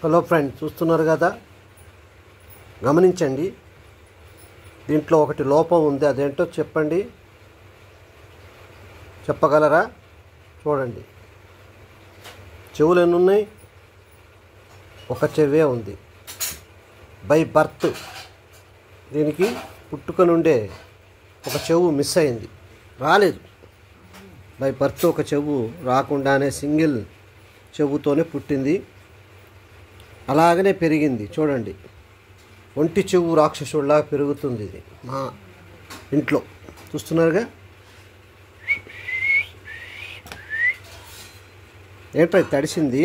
Hello friend, చూస్తున్నారు కదా, గమనించండి. దీంట్లో ఒకటి లోపం ఉంది. అదేంటో చెప్పండి, చెప్పగలరా? చూడండి, చెవులు ఎన్ని ఉన్నాయి? ఒక చెవే ఉంది. బై బర్త్ దీనికి పుట్టుక నుండే ఒక చెవు మిస్ అయింది, రాలేదు. బై బర్త్ ఒక చెవు రాకుండానే సింగిల్ చెవుతోనే పుట్టింది. అలాగనే పెరిగింది. చూడండి, ఒంటి చెవు రాక్షసుడిలాగా పెరుగుతుంది. ఇది మా ఇంట్లో చూస్తున్నారుగా. ఏంటో తడిసింది,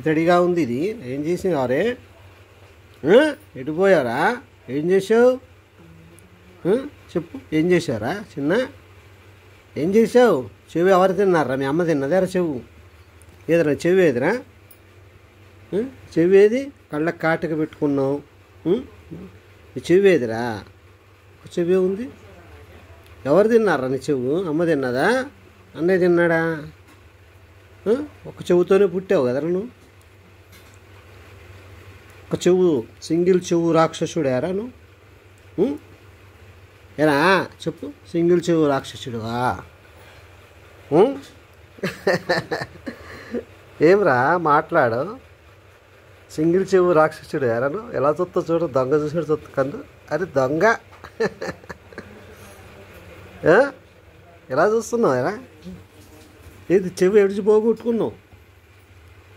తడిగా ఉంది. ఇది ఏం చేసినారే? ఎడిపోయారా? ఏం చేసావు? చెప్పు, ఏం చేశారా చిన్న? ఏం చేసావు? చెవి ఎవరు తిన్నారా? మీ అమ్మ తిన్నదేరా చెవు? ఏదరా చెవి? ఏదిరా చెవి? ఏది? కళ్ళకి కాటుక పెట్టుకున్నావు. చెవి ఏదిరా? ఒక చెవి ఉంది. ఎవరు తిన్నారా నీ చెవు? అమ్మ తిన్నదా? అన్నయ్య తిన్నాడా? ఒక చెవుతోనే పుట్టావు కదరా నువ్వు. ఒక చెవు, సింగిల్ చెవు రాక్షసుడేరా నువ్వు? ఏనా చెప్పు, సింగిల్ చెవు రాక్షసుడువా? ఏమ్రా మాట్లాడు? సింగిల్ చెవు రాక్షసుడు ఎరాను? ఎలా చూస్తా చూడు, దొంగ చూసాడు చూస్తా కందు. అరే దొంగ, ఎలా చూస్తున్నావు? ఎరా ఏది చెవి ఎడిచి పోగొట్టుకున్నావు?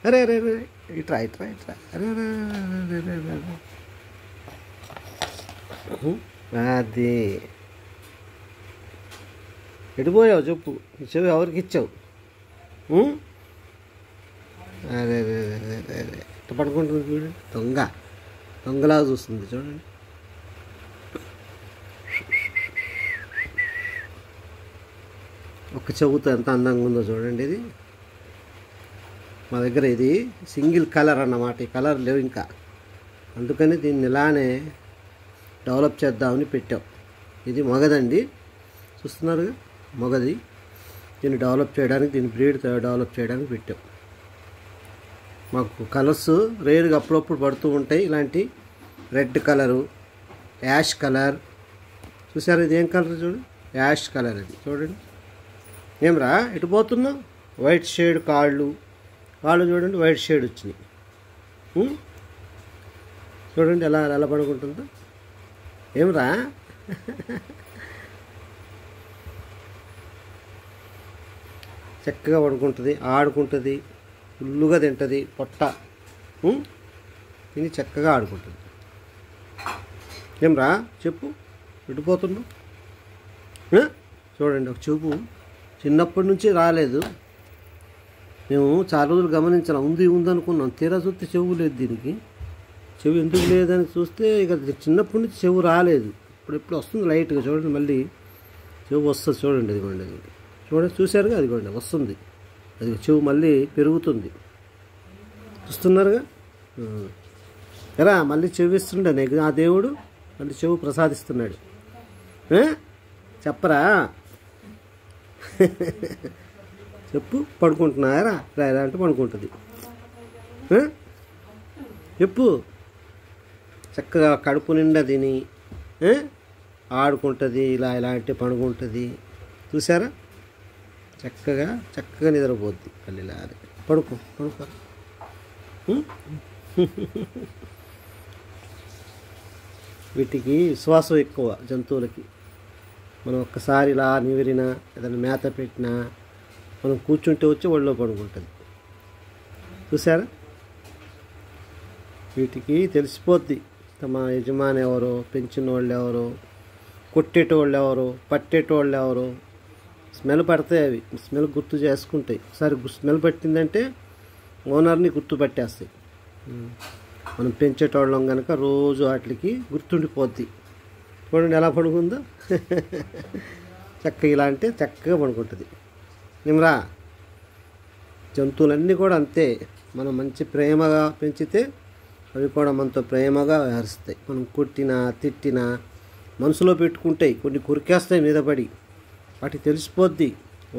అరే అరే అరే, ఇట్రా ఇట్రా ఇట్రా. అరే అది ఎడిపోయావు చెప్పు. ఈ చెవి ఎవరికి ఇచ్చావు? అరే అరే అరే అరే, ఇట్ట పడుకుంటుంది చూడండి. దొంగలాగా చూస్తుంది చూడండి. ఒక చెవుతో ఎంత అందంగా ఉందో చూడండి. ఇది మా దగ్గర ఇది సింగిల్ కలర్ అన్నమాట. ఈ కలర్ లేవు ఇంకా, అందుకని దీన్ని ఇలానే డెవలప్ చేద్దామని పెట్టాం. ఇది మగదండి, చూస్తున్నారు, మగది. దీన్ని డెవలప్ చేయడానికి, దీని బ్రీడ్ డెవలప్ చేయడానికి పెట్టాం. మాకు కలర్స్ రేరుగా అప్పుడప్పుడు పడుతూ ఉంటాయి. ఇలాంటి రెడ్ కలరు, యాష్ కలర్. చూసారు, ఇది ఏం కలర్ చూడు? Ash colour. ఇది చూడండి. ఏమ్రా ఎటు పోతున్నావు? వైట్ షేడ్ కాళ్ళు చూడండి, వైట్ షేడ్ వచ్చినాయి. చూడండి ఎలా పడుకుంటుందో. ఏమ్రా చక్కగా పడుకుంటుంది, ఆడుకుంటుంది, ఫుల్లుగా తింటుంది, పొట్ట తిని చక్కగా ఆడుకుంటుంది. ఏమ్రా చెప్పు, ఎడిపోతున్నావు? చూడండి, ఒక చూపు చిన్నప్పటి నుంచి రాలేదు. మేము చాలా రోజులు గమనించాం, ఉందనుకున్నాం. తీరా చూస్తే చెవు లేదు దీనికి. చెవు ఎందుకు లేదని చూస్తే ఇక చిన్నప్పటి నుంచి చెవు రాలేదు. ఇప్పుడు వస్తుంది లైట్గా. చూడండి, మళ్ళీ చెవు వస్తుంది. చూడండి, అదిగోండి, అది చూశారుగా, అదిగోండి వస్తుంది. అది చెవు మళ్ళీ పెరుగుతుంది. చూస్తున్నారుగా. ఎరా మళ్ళీ చెవి ఇస్తుండే నీకు ఆ దేవుడు, మళ్ళీ చెవు ప్రసాదిస్తున్నాడు. చెప్పరా? చెప్పు, పడుకుంటున్నారా? ఇలా అంటే పడుకుంటుంది. చెప్పు, చక్కగా కడుపు నిండా తిని ఆడుకుంటుంది. ఇలా అంటే పడుకుంటుంది. చూసారా, చక్కగా నిద్రపోద్ది. మళ్ళీ ఇలా పడుకో. వీటికి విశ్వాసం ఎక్కువ జంతువులకి. మనం ఒక్కసారి ఇలా నివిరినా, ఏదైనా మేత పెట్టినా, మనం కూర్చుంటే వచ్చి ఒళ్ళో పడుకుంటుంది. చూసారా, వీటికి తెలిసిపోద్ది తమ యజమాని ఎవరో, పెంచిన వాళ్ళు ఎవరో, కొట్టేటోళ్ళు ఎవరో, పట్టేటోళ్ళు ఎవరో. స్మెల్ పడతాయి అవి, స్మెల్ గుర్తు చేసుకుంటాయి. ఒకసారి స్మెల్ పట్టిందంటే ఓనర్ని గుర్తుపట్టేస్తాయి. మనం పెంచేటోళ్ళం కనుక రోజు వాటికి గుర్తుండిపోద్ది. చూడండి ఎలా పడుకుందో. చక్కగా ఇలా అంటే చక్కగా పడుకుంటుంది. నిమ్రా, జంతువులన్నీ కూడా అంతే. మనం మంచి ప్రేమగా పెంచితే అవి కూడా మనతో ప్రేమగా వ్యవహరిస్తాయి. మనం కొట్టినా తిట్టినా మనసులో పెట్టుకుంటాయి. కొన్ని కొరికేస్తాయి మీద పడి. వాటికి తెలిసిపోద్ది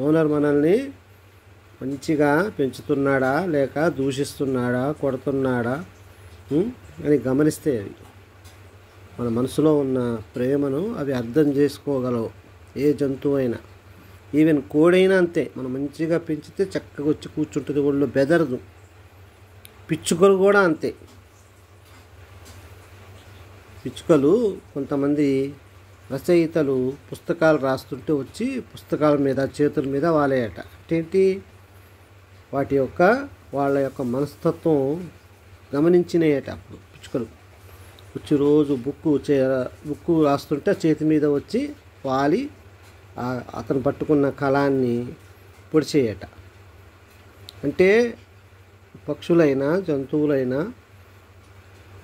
ఓనర్ మనల్ని మంచిగా పెంచుతున్నాడా లేక దూషిస్తున్నాడా, కొడుతున్నాడా అని గమనిస్తే అవి మన మనసులో ఉన్న ప్రేమను అవి అర్థం చేసుకోగలవు. ఏ జంతువు అయినా, ఈవెన్ కోడైనా అంతే. మనం మంచిగా పెంచితే చక్కగా వచ్చి కూర్చుంటుంది, ఒళ్ళు బెదరదు. పిచ్చుకలు కూడా అంతే. పిచ్చుకలు కొంతమంది రచయితలు పుస్తకాలు రాస్తుంటే వచ్చి పుస్తకాల మీద చేతుల మీద వాలేయట. ఏంటి వాళ్ళ యొక్క మనస్తత్వం గమనించినాయట. అప్పుడు పిచ్చుకలు వచ్చి రోజు బుక్కు రాస్తుంటే చేతి మీద వచ్చి వాలి అతను పట్టుకున్న కళాన్ని పొడిచేయట. అంటే పక్షులైనా జంతువులైనా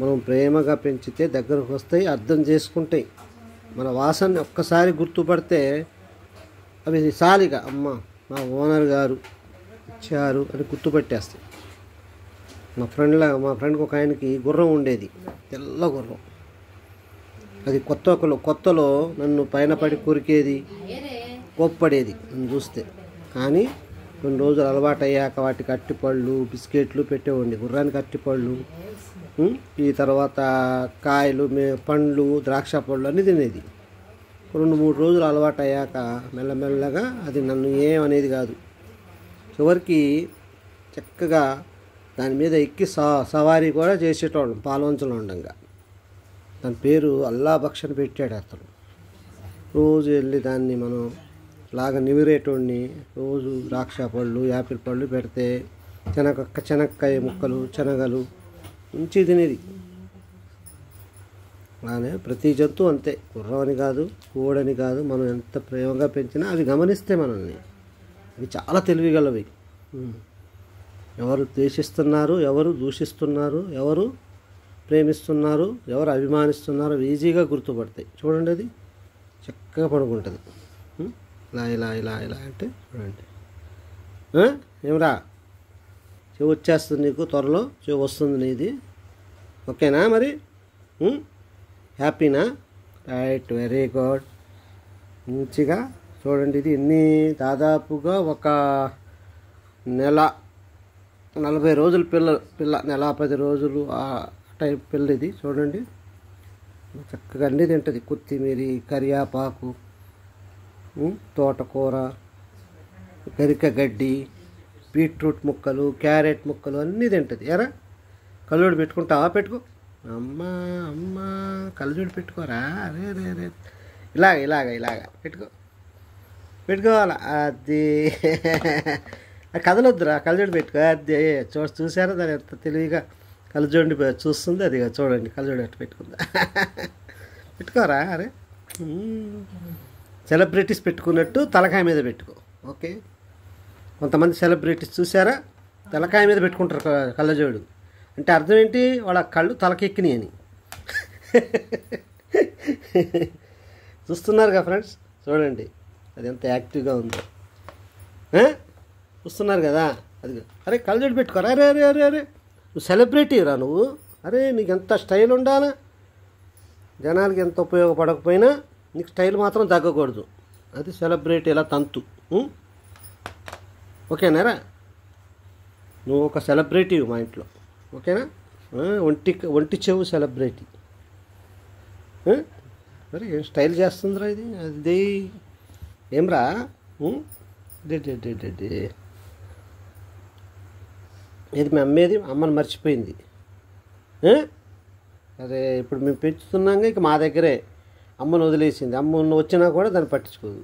మనం ప్రేమగా పెంచితే దగ్గరకు వస్తాయి, అర్థం చేసుకుంటాయి. మన వాసనని ఒక్కసారి గుర్తుపడితే అవి సాలిగా అమ్మ మా ఓనర్ గారు ఇచ్చారు అని గుర్తుపట్టేస్తాయి. మా ఫ్రెండ్కి ఒక ఆయనకి గుర్రం ఉండేది, తెల్ల గుర్రం. అది కొత్తలో నన్ను పైన పడి కొరికేది, కోప్పడేది నన్ను చూస్తే. కానీ కొన్ని రోజులు అలవాటు అయ్యాక వాటికి అట్టిపళ్ళు బిస్కెట్లు పెట్టేవాడిని. గుర్రానికి అట్టిపళ్ళు, ఈ తర్వాత కాయలు, పండ్లు, ద్రాక్ష పళ్ళు అన్నీ తినేది. 2-3 రోజులు అలవాటు అయ్యాక మెల్లమెల్లగా అది నన్ను ఏమనేది కాదు. చివరికి చక్కగా దాని మీద ఎక్కి సవారీ కూడా చేసేటోళ్ళం పాల్వంచలో ఉండగా. దాని పేరు అల్లా బక్ష అని పెట్టాడు అతను. రోజు వెళ్ళి దాన్ని మనం లాగా నివిరేటోడిని. రోజు ద్రాక్ష పళ్ళు, యాపిల్ పళ్ళు పెడితే చెనక్కాయ ముక్కలు, శనగలు మంచి తినేది. అలానే ప్రతి జంతువు అంతే. గుర్రమని కాదు, కోడని కాదు, మనం ఎంత ప్రేమగా పెంచినా అవి గమనిస్తే మనల్ని. అవి చాలా తెలివిగలవి. ఎవరు ద్వేషిస్తున్నారు, ఎవరు దూషిస్తున్నారు, ఎవరు ప్రేమిస్తున్నారు, ఎవరు అభిమానిస్తున్నారు ఈజీగా గుర్తుపడతాయి. చూడండి, అది చక్కగా పడుకుంటుంది. ఇలా ఇలా ఇలా ఇలా అంటే చూడండి. ఏమరా చెవి వచ్చేస్తుంది నీకు, త్వరలో చెవి వస్తుంది నీది. ఓకేనా మరి? హ్యాపీనా? Right, very good. మంచిగా చూడండి. ఇది దాదాపుగా ఒక నెల 40 రోజులు పిల్ల నెల 10 రోజులు ఆ టైప్ పిల్ల ఇది. చూడండి చక్కగా అన్నీ తింటుంది. కొత్తిమీర, కరివేపాకు, తోటకూర, గరిక గడ్డి, బీట్రూట్ ముక్కలు, క్యారెట్ ముక్కలు అన్నీ తింటుంది. ఎరా కళ్ళజోడు పెట్టుకుంటావా? పెట్టుకో. అమ్మా కళ్ళజోడు పెట్టుకోరా. అరే రే రే ఇలాగ పెట్టుకోవాలా. అది కదలొద్దురా, కళ్ళజోడు పెట్టుకో. అది చూసారా దాని ఎంత తెలివిగా కళ్ళజోడిని చూస్తుంది. అది చూడండి, కళ్ళజోడు ఎట్లా పెట్టుకుందా. పెట్టుకోరా. అరే సెలబ్రిటీస్ పెట్టుకున్నట్టు తలకాయ మీద పెట్టుకో. ఓకే, కొంతమంది సెలబ్రిటీస్ చూసారా తలకాయ మీద పెట్టుకుంటారు కళ్ళజోడు. అంటే అర్థం ఏంటి? వాళ్ళ కళ్ళు తలకెక్కినాయి అని. చూస్తున్నారుగా ఫ్రెండ్స్, చూడండి అది ఎంత యాక్టివ్గా ఉందో. చూస్తున్నారు కదా అది. అరే కళ్ళజోడు పెట్టుకోరా. అరే అరే అరే అరే నువ్వు సెలబ్రిటీ రా నువ్వు. అరే నీకు ఎంత స్టైల్ ఉండాలా. జనాలకి ఎంత ఉపయోగపడకపోయినా నీకు స్టైల్ మాత్రం తగ్గకూడదు. అది సెలబ్రిటీ ఇలా తంతు. ఓకేనారా? నువ్వు ఒక సెలబ్రిటీ మా ఇంట్లో. ఓకేనా? ఒంటి చెవు సెలబ్రిటీ. మరి ఏం స్టైల్ చేస్తుందిరా ఇది. అది ఏమ్రా? ఇది మీ అమ్మేది, అమ్మని మర్చిపోయింది. అరే ఇప్పుడు మేము పెంచుతున్నాగా, ఇక మా దగ్గరే అమ్మను వదిలేసింది. అమ్మ వచ్చినా కూడా దాన్ని పట్టించుకోదు.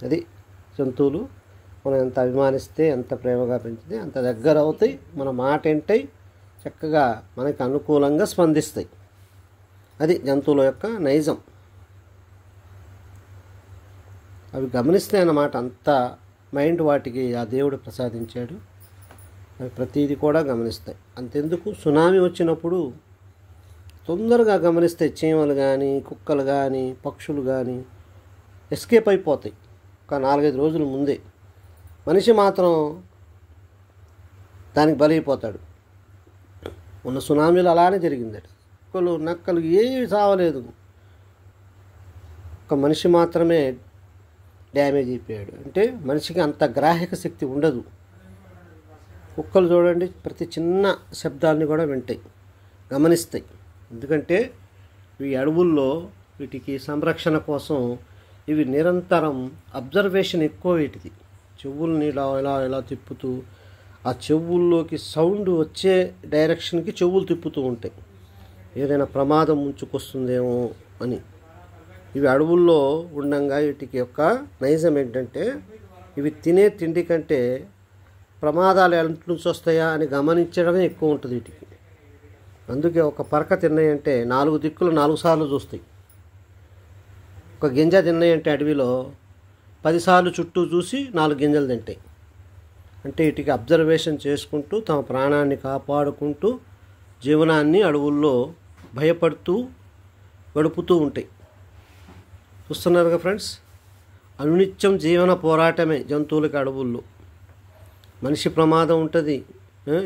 అది జంతువులు. మనం ఎంత అభిమానిస్తే, ఎంత ప్రేమగా పెంచితే అంత దగ్గర అవుతాయి. మన మాట వింటాయి, చక్కగా మనకి అనుకూలంగా స్పందిస్తాయి. అది జంతువుల యొక్క నైజం. అవి గమనిస్తాయి అన్నమాట. అంత మైండ్ వాటికి ఆ దేవుడు ప్రసాదించాడు. అవి ప్రతిదీ కూడా గమనిస్తాయి. అంతెందుకు, సునామీ వచ్చినప్పుడు తొందరగా గమనిస్తాయి. చీమలు కానీ, కుక్కలు కానీ, పక్షులు కానీ ఎస్కేప్ అయిపోతాయి ఒక 4-5 రోజుల ముందే. మనిషి మాత్రం దానికి బలైపోతాడు. ఉన్న సునామీలు అలానే జరిగిందట. కుక్కలు, నక్కలు ఏవి సావలేదు. ఒక మనిషి మాత్రమే డ్యామేజ్ అయిపోయాడు. అంటే మనిషికి అంత గ్రాహక శక్తి ఉండదు. కుక్కలు చూడండి, ప్రతి చిన్న శబ్దాన్ని కూడా వింటాయి, గమనిస్తాయి. ఎందుకంటే ఈ అడవుల్లో వీటికి సంరక్షణ కోసం ఇవి నిరంతరం అబ్జర్వేషన్ ఎక్కువ వీటిది. చెవుల్ని ఇలా ఇలా ఇలా తిప్పుతూ ఆ చెవుల్లోకి సౌండ్ వచ్చే డైరెక్షన్కి చెవులు తిప్పుతూ ఉంటాయి, ఏదైనా ప్రమాదం ముంచుకొస్తుందేమో అని. ఇవి అడవుల్లో ఉండంగా వీటికి యొక్క నైజం ఏంటంటే ఇవి తినే తిండి కంటే ప్రమాదాలు ఎంత నుంచి వస్తాయా అని గమనించడమే ఎక్కువ ఉంటుంది వీటికి. అందుకే ఒక పరక తిన్నాయంటే 4 దిక్కులు 4 సార్లు చూస్తాయి. ఒక గింజ తిన్నాయంటే అడవిలో 10 సార్లు చుట్టూ చూసి 4 గింజలు తింటాయి. అంటే వీటికి అబ్జర్వేషన్ చేసుకుంటూ తమ ప్రాణాన్ని కాపాడుకుంటూ జీవనాన్ని అడవుల్లో భయపడుతూ గడుపుతూ ఉంటాయి. చూస్తున్నారుగా ఫ్రెండ్స్, అనునిత్యం జీవన పోరాటమే జంతువులకి అడవుల్లో. మనిషి ప్రమాదం ఉంటుంది,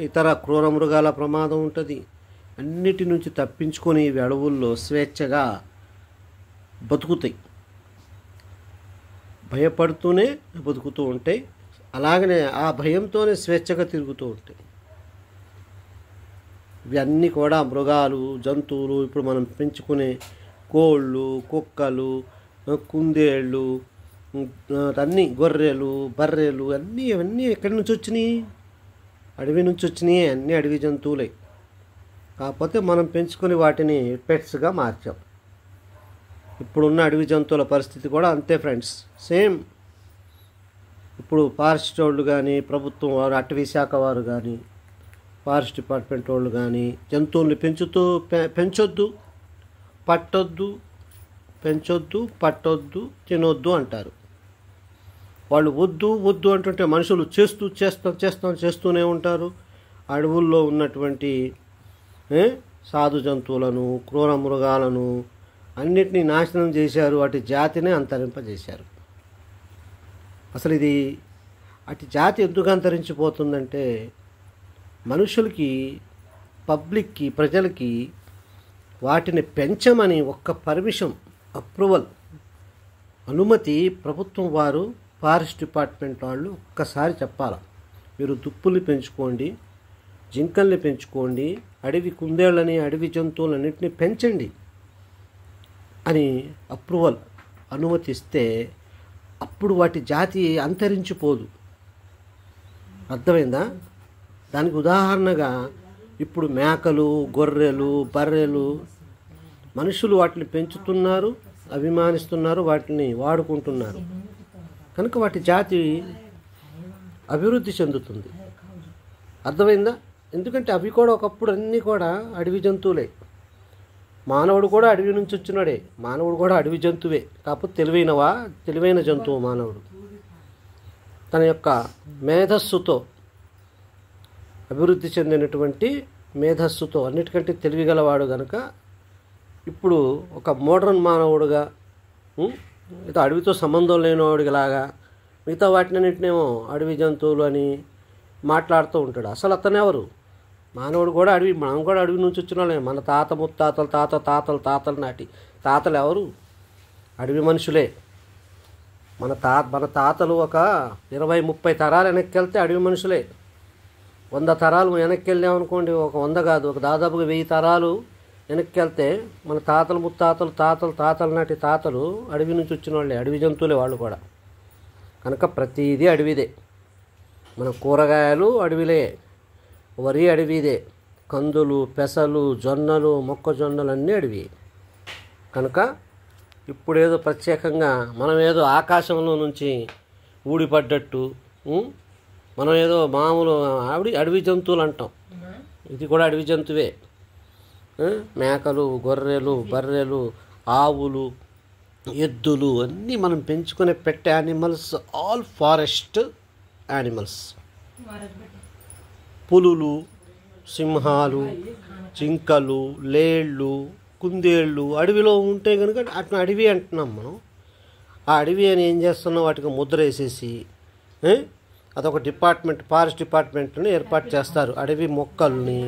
ఇతర క్రూర మృగాల ప్రమాదం ఉంటుంది. అన్నిటి నుంచి తప్పించుకొని ఇవి అడవుల్లో స్వేచ్ఛగా బతుకుతాయి, భయపడుతూనే బతుకుతూ ఉంటాయి. అలాగనే ఆ భయంతోనే స్వేచ్ఛగా తిరుగుతూ ఉంటాయి. ఇవన్నీ కూడా మృగాలు, జంతువులు, ఇప్పుడు మనం పెంచుకునే కోళ్ళు, కుక్కలు, కుందేళ్ళు, అన్నీ గొర్రెలు, బర్రెలు ఇవన్నీ ఎక్కడి నుంచి వచ్చినాయి? అడవి నుంచి వచ్చినాయి. అన్నీ అడవి జంతువులే. కాకపోతే మనం పెంచుకొని వాటిని పెట్స్గా మార్చాం. ఇప్పుడున్న అడవి జంతువుల పరిస్థితి కూడా అంతే ఫ్రెండ్స్, సేమ్. ఇప్పుడు ఫారెస్ట్ వాళ్ళు కానీ, ప్రభుత్వం వారు, అటవీ శాఖ వారు కానీ, ఫారెస్ట్ డిపార్ట్మెంట్ వాళ్ళు కానీ జంతువుల్ని పెంచొద్దు, పట్టొద్దు, తినొద్దు అంటారు. వాళ్ళు వద్దు అంటుంటే మనుషులు చేస్తూనే ఉంటారు. అడవుల్లో ఉన్నటువంటి సాధు జంతువులను, క్రూర మృగాలను అన్నిటినీ నాశనం చేశారు. వాటి జాతినే అంతరింపజేశారు. అసలు ఇది అటు జాతి ఎందుకు అంతరించిపోతుందంటే మనుషులకి, పబ్లిక్కి, ప్రజలకి వాటిని పెంచమని ఒక్క పర్మిషన్, అప్రూవల్, అనుమతి ప్రభుత్వం వారు, ఫారెస్ట్ డిపార్ట్మెంట్ వాళ్ళు ఒక్కసారి చెప్పాలి. మీరు దుప్పుల్ని పెంచుకోండి, జింకల్ని పెంచుకోండి, అడవి కుందేళ్ళని, అడవి జంతువులన్నింటినీ పెంచండి అని అప్రూవల్, అనుమతిస్తే అప్పుడు వాటి జాతి అంతరించిపోదు. అర్థమైందా? దానికి ఉదాహరణగా ఇప్పుడు మేకలు, గొర్రెలు, బర్రెలు, మనుషులు వాటిని పెంచుతున్నారు, అభిమానిస్తున్నారు, వాటిని వాడుకుంటున్నారు. కనుక వాటి జాతి అభివృద్ధి చెందుతుంది. అర్థమైందా? ఎందుకంటే అవి కూడా ఒకప్పుడు అన్నీ కూడా అడవి జంతువులే. మానవుడు కూడా అడవి నుంచి వచ్చినాడే, మానవుడు కూడా అడవి జంతువే. కాకపోతే తెలివైన జంతువు మానవుడు. తన యొక్క మేధస్సుతో, అభివృద్ధి చెందినటువంటి మేధస్సుతో, అన్నిటికంటే తెలివిగలవాడు కనుక ఇప్పుడు ఒక మోడర్న్ మానవుడుగా, ఏదో అడవితో సంబంధం లేనివాడిలాగా మిగతా వాటినన్నింటినేమో అడవి జంతువులు అని మాట్లాడుతూ ఉంటాడు. అసలు అతను ఎవరు? మానవుడు కూడా అడవి, మనం కూడా అడవి నుంచి వచ్చిన వాళ్ళే. మన తాత ముత్తాతలు, తాతల నాటి తాతలు ఎవరు? అడవి మనుషులే. మన తాతలు ఒక 20-30 తరాలు వెనక్కి వెళ్తే అడవి మనుషులే. 100 తరాలు వెనక్కి వెళ్ళామనుకోండి, ఒక 100 కాదు, ఒక దాదాపుగా 1000 తరాలు వెనక్కి వెళ్తే మన తాతలు ముత్తాతలు, తాతల నాటి తాతలు అడవి నుంచి వచ్చిన వాళ్ళే, అడవి జంతువులే వాళ్ళు కూడా. కనుక ప్రతిదీ అడవిదే. మన కూరగాయలు అడవిలే, వరి అడవిదే, కందులు, పెసలు, జొన్నలు, మొక్కజొన్నలు అన్నీ అడవి. కనుక ఇప్పుడేదో ప్రత్యేకంగా మనం ఏదో ఆకాశంలో నుంచి ఊడిపడ్డట్టు, మనం ఏదో మామూలు అడవి జంతువులు అంటాం. ఇది కూడా అడవి జంతువే. మేకలు, గొర్రెలు, బర్రెలు, ఆవులు, ఎద్దులు అన్నీ మనం పెంచుకునే pet animals, all forest animals. పులులు, సింహాలు, జింకలు, లేళ్ళు, కుందేళ్ళు అడవిలో ఉంటే కనుక అట్లా అడవి అంటున్నాం మనం. ఆ అడవి అని ఏం చేస్తున్నాం? వాటికి ముద్ర వేసేసి అదొక డిపార్ట్మెంట్, ఫారెస్ట్ డిపార్ట్మెంట్ని ఏర్పాటు చేస్తారు. అడవి మొక్కల్ని,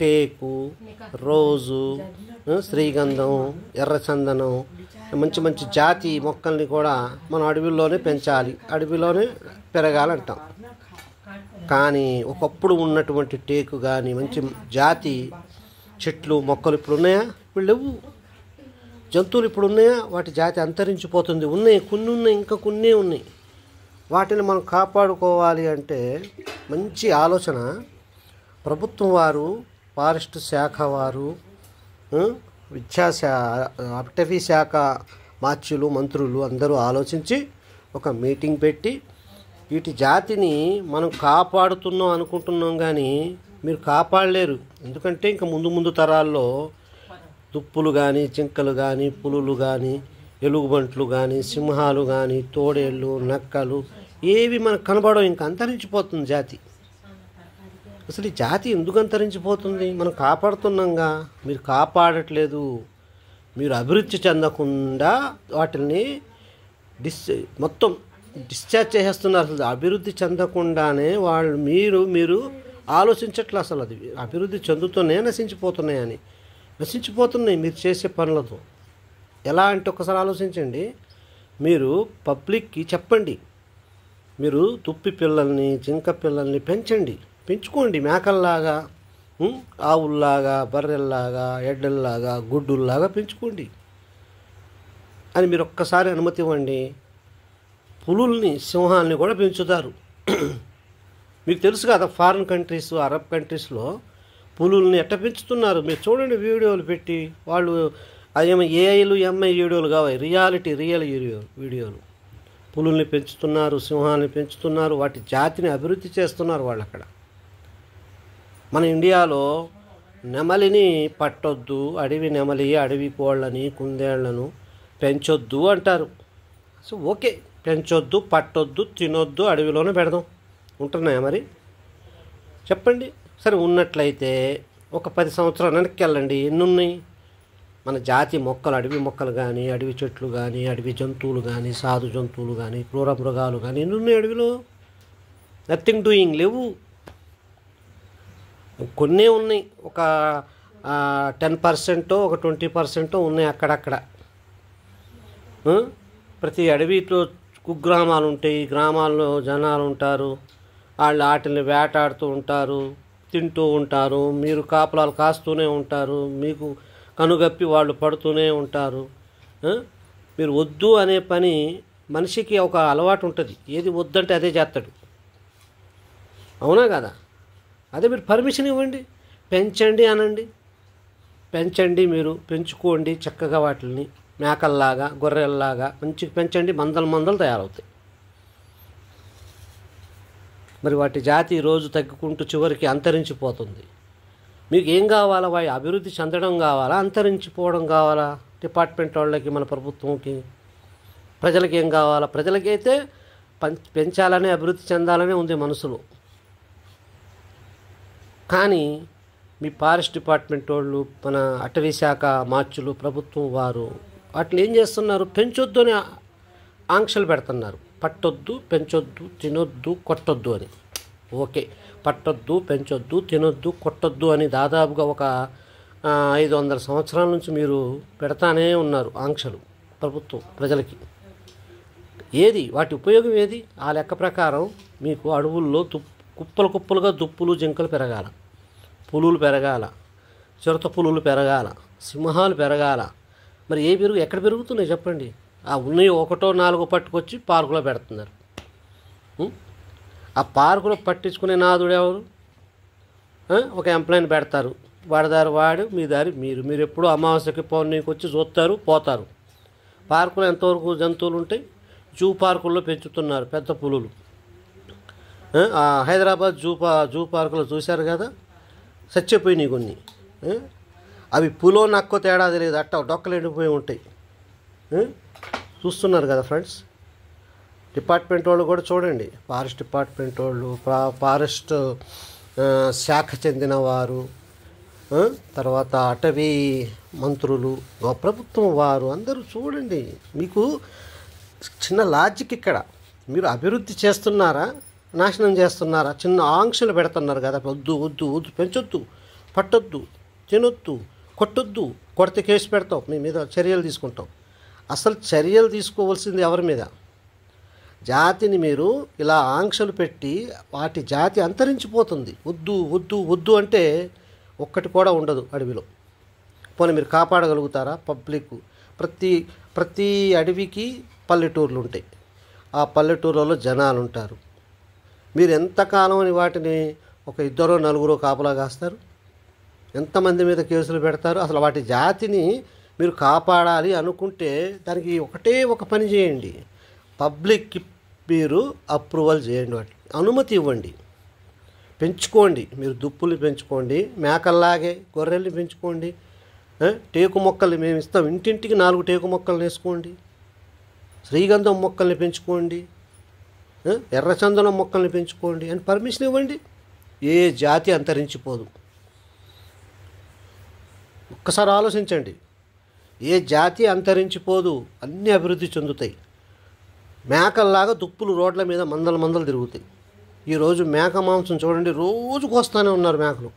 టేకు, రోజు, శ్రీగంధం, ఎర్రచందనం, మంచి మంచి జాతి మొక్కల్ని కూడా మనం అడవిలోనే పెంచాలి, అడవిలోనే పెరగాలంటాం. కానీ ఒకప్పుడు ఉన్నటువంటి టేకు కానీ మంచి జాతి చెట్లు మొక్కలు ఇప్పుడు ఉన్నాయా? ఇప్పుడు లేవు. జంతువులు ఇప్పుడు ఉన్నాయా? వాటి జాతి అంతరించిపోతుంది. ఉన్నాయి, కొన్ని ఉన్నాయి, ఇంకా కొన్ని ఉన్నాయి. వాటిని మనం కాపాడుకోవాలి అంటే మంచి ఆలోచన ప్రభుత్వం వారు, ఫారెస్ట్ శాఖ వారు, అటవీ శాఖ మాత్యులు, మంత్రులు అందరూ ఆలోచించి ఒక మీటింగ్ పెట్టి వీటి జాతిని మనం కాపాడుతున్నాం అనుకుంటున్నాం, కానీ మీరు కాపాడలేరు. ఎందుకంటే ఇంకా ముందు తరాల్లో దుప్పులు కానీ, జింకలు కానీ, పులులు కానీ, ఎలుగుబంట్లు కానీ, సింహాలు కానీ, తోడేళ్ళు, నక్కలు ఏవి మనకు కనబడవు. ఇంకా అంతరించిపోతుంది జాతి. అసలు ఈ జాతి ఎందుకు అంతరించిపోతుంది? మనం కాపాడుతున్నాంగా, మీరు కాపాడట్లేదు. మీరు అభివృద్ధి చెందకుండా వాటిని మొత్తం డిశ్చార్జ్ చేసేస్తున్నారు. అసలు అభివృద్ధి చెందకుండానే మీరు ఆలోచించట్లే. అసలు అది అభివృద్ధి చెందుతూనే నశించిపోతున్నాయని. నశించిపోతున్నాయి మీరు చేసే పనులతో. ఎలా అంటే ఒకసారి ఆలోచించండి. మీరు పబ్లిక్కి చెప్పండి, మీరు తుప్పి పిల్లల్ని, జింక పిల్లల్ని పెంచుకోండి, మేకల్లాగా, ఆవుల్లాగా, బర్రెల్లాగా, ఎడ్డల్లాగా, గుడ్డుల్లాగా పెంచుకోండి అని మీరు ఒక్కసారి అనుమతి ఇవ్వండి. పులుల్ని, సింహాల్ని కూడా పెంచుతారు. మీకు తెలుసు కదా, ఫారిన్ కంట్రీస్, అరబ్ కంట్రీస్లో పులుల్ని ఎట్ట పెంచుతున్నారు మీరు చూడండి. వీడియోలు పెట్టి వాళ్ళు అదేమో ఏఐలు, ఎంఐ వీడియోలు కావాలి, రియల్ వీడియోలు. పులుల్ని పెంచుతున్నారు, సింహాలని పెంచుతున్నారు, వాటి జాతిని అభివృద్ధి చేస్తున్నారు వాళ్ళు అక్కడ. మన ఇండియాలో నెమలిని పట్టొద్దు, అడవి నెమలి, అడవి కోళ్ళని, కుందేళ్లను పెంచొద్దు అంటారు. సో ఓకే, పెంచొద్దు, పట్టొద్దు, తినొద్దు, అడవిలోనే పెడదాం. ఉంటున్నాయా మరి? చెప్పండి. సరే ఉన్నట్లయితే ఒక 10 సంవత్సరాలు వెనక్కి వెళ్ళండి. ఎన్ని ఉన్నాయి మన జాతి మొక్కలు? అడవి మొక్కలు కానీ, అడవి చెట్లు కానీ, అడవి జంతువులు కానీ, సాధు జంతువులు కానీ, క్రూర మృగాలు కానీ ఎన్ని ఉన్నాయి అడవిలో? నథింగ్ డూయింగ్, లేవు. కొన్నే ఉన్నాయి, ఒక 10%, ఒక 20% ఉన్నాయి అక్కడక్కడ. ప్రతి అడవిలో కుగ్రామాలు ఉంటాయి, గ్రామాల్లో జనాలు ఉంటారు, వాళ్ళు వాటిని వేటాడుతూ ఉంటారు, తింటూ ఉంటారు, మీరు కాపలాలు కాస్తూనే ఉంటారు, మీకు కనుగప్పి వాళ్ళు పడుతూనే ఉంటారు. మీరు వద్దు అనే పని, మనిషికి ఒక అలవాటు ఉంటుంది, ఏది వద్దంటే అదే చేస్తాడు. అవునా కదా? అదే మీరు పర్మిషన్ ఇవ్వండి, పెంచండి అనండి. పెంచండి, మీరు పెంచుకోండి చక్కగా. వాటిని మేకల్లాగా, గొర్రెల్లాగా మంచిగా పెంచండి, మందలు తయారవుతాయి. మరి వాటి జాతి రోజు తగ్గుకుంటూ చివరికి అంతరించిపోతుంది. మీకు ఏం కావాలా? వాటి అభివృద్ధి చెందడం కావాలా, అంతరించిపోవడం కావాలా? డిపార్ట్మెంట్ వాళ్ళకి, మన ప్రభుత్వంకి, ప్రజలకి ఏం కావాలా? ప్రజలకైతే పెంచాలని, అభివృద్ధి చెందాలని ఉంది మనసులో. కానీ మీ ఫారెస్ట్ డిపార్ట్మెంట్ వాళ్ళు, మన అటవీ శాఖ మాత్యులు, ప్రభుత్వం వారు వాటిని ఏం చేస్తున్నారు? పెంచొద్దు అని ఆంక్షలు పెడుతున్నారు. పట్టొద్దు, పెంచొద్దు, తినొద్దు, కొట్టొద్దు అని. ఓకే, పట్టొద్దు, పెంచొద్దు, తినొద్దు, కొట్టొద్దు అని దాదాపుగా ఒక 500 సంవత్సరాల నుంచి మీరు పెడతానే ఉన్నారు ఆంక్షలు ప్రభుత్వం ప్రజలకి. ఏది వాటి ఉపయోగం ఏది? ఆ లెక్క ప్రకారం మీకు అడవుల్లో కుప్పలుగా దుప్పులు, జింకలు పెరగాల, పులులు పెరగాల, చిరుత పులులు పెరగాల, సింహాలు పెరగాల. మరి ఎక్కడ పెరుగుతున్నాయి చెప్పండి? ఆ ఉన్నాయి 1-4 పట్టుకొచ్చి పార్కులో పెడుతున్నారు. ఆ పార్కులో పట్టించుకునే నాదుడు ఎవరు? ఒక ఎంప్లాయీని పెడతారు, వాడు మీ దారి మీరు ఎప్పుడూ అమావాస్యకి పౌర్ణమికి వచ్చి చూస్తారు, పోతారు. పార్కులో ఎంతవరకు జంతువులు ఉంటాయి? జూ పార్కుల్లో పెంచుతున్నారు పెద్ద పులులు. హైదరాబాద్ జూ పార్కులో చూశారు కదా, చచ్చిపోయినాయి కొన్ని. అవి పులో నక్కో తేడా తెలియదు, అట్ట డొక్కలు ఎండిపోయి ఉంటాయి. చూస్తున్నారు కదా ఫ్రెండ్స్. డిపార్ట్మెంట్ వాళ్ళు కూడా చూడండి, ఫారెస్ట్ డిపార్ట్మెంట్ వాళ్ళు, ఫారెస్ట్ శాఖ చెందిన వారు, తర్వాత అటవీ మంత్రులు, ప్రభుత్వం వారు అందరూ చూడండి. మీకు చిన్న లాజిక్ ఇక్కడ, మీరు అభివృద్ధి చేస్తున్నారా? నాశనం చేస్తున్నారా? చిన్న ఆంక్షలు పెడుతున్నారు కదా, వద్దు వద్దు వద్దు, పెంచొద్దు, పట్టొద్దు, తినొద్దు, కొట్టొద్దు, కొడితే కేసు పెడతాం, మీ మీద చర్యలు తీసుకుంటాం. అసలు చర్యలు తీసుకోవాల్సింది ఎవరి మీద? జాతిని మీరు ఇలా ఆంక్షలు పెట్టి వాటి జాతి అంతరించిపోతుంది. వద్దు వద్దు వద్దు అంటే ఒక్కటి కూడా ఉండదు అడవిలో. పోనీ మీరు కాపాడగలుగుతారా? పబ్లిక్ ప్రతి అడవికి పల్లెటూర్లు ఉంటాయి. ఆ పల్లెటూరులో జనాలు ఉంటారు. మీరు ఎంతకాలం అని వాటిని ఒక 2-4 కాపలా కాస్తారు? ఎంతమంది మీద కేసులు పెడతారు? అసలు వాటి జాతిని మీరు కాపాడాలి అనుకుంటే దానికి ఒకటే ఒక పని చేయండి, పబ్లిక్కి మీరు అప్రూవల్ చేయండి, వాటికి అనుమతి ఇవ్వండి, పెంచుకోండి. మీరు దుప్పుల్ని పెంచుకోండి, మేకల్లాగే గొర్రెల్ని పెంచుకోండి, టేకు మొక్కల్ని మేము ఇస్తాం, ఇంటింటికి 4 టేకు మొక్కలు వేసుకోండి, శ్రీగంధం మొక్కల్ని పెంచుకోండి, ఎర్రచందనం మొక్కల్ని పెంచుకోండి అని పర్మిషన్ ఇవ్వండి. ఏ జాతి అంతరించిపోదు. ఒక్కసారి ఆలోచించండి, ఏ జాతి అంతరించిపోదు, అన్నీ అభివృద్ధి చెందుతాయి. మేకల్లాగా దుప్పులు రోడ్ల మీద మందలు తిరుగుతాయి. ఈరోజు మేక మాంసం చూడండి, రోజుకు వస్తూనే ఉన్నారు మేకలు.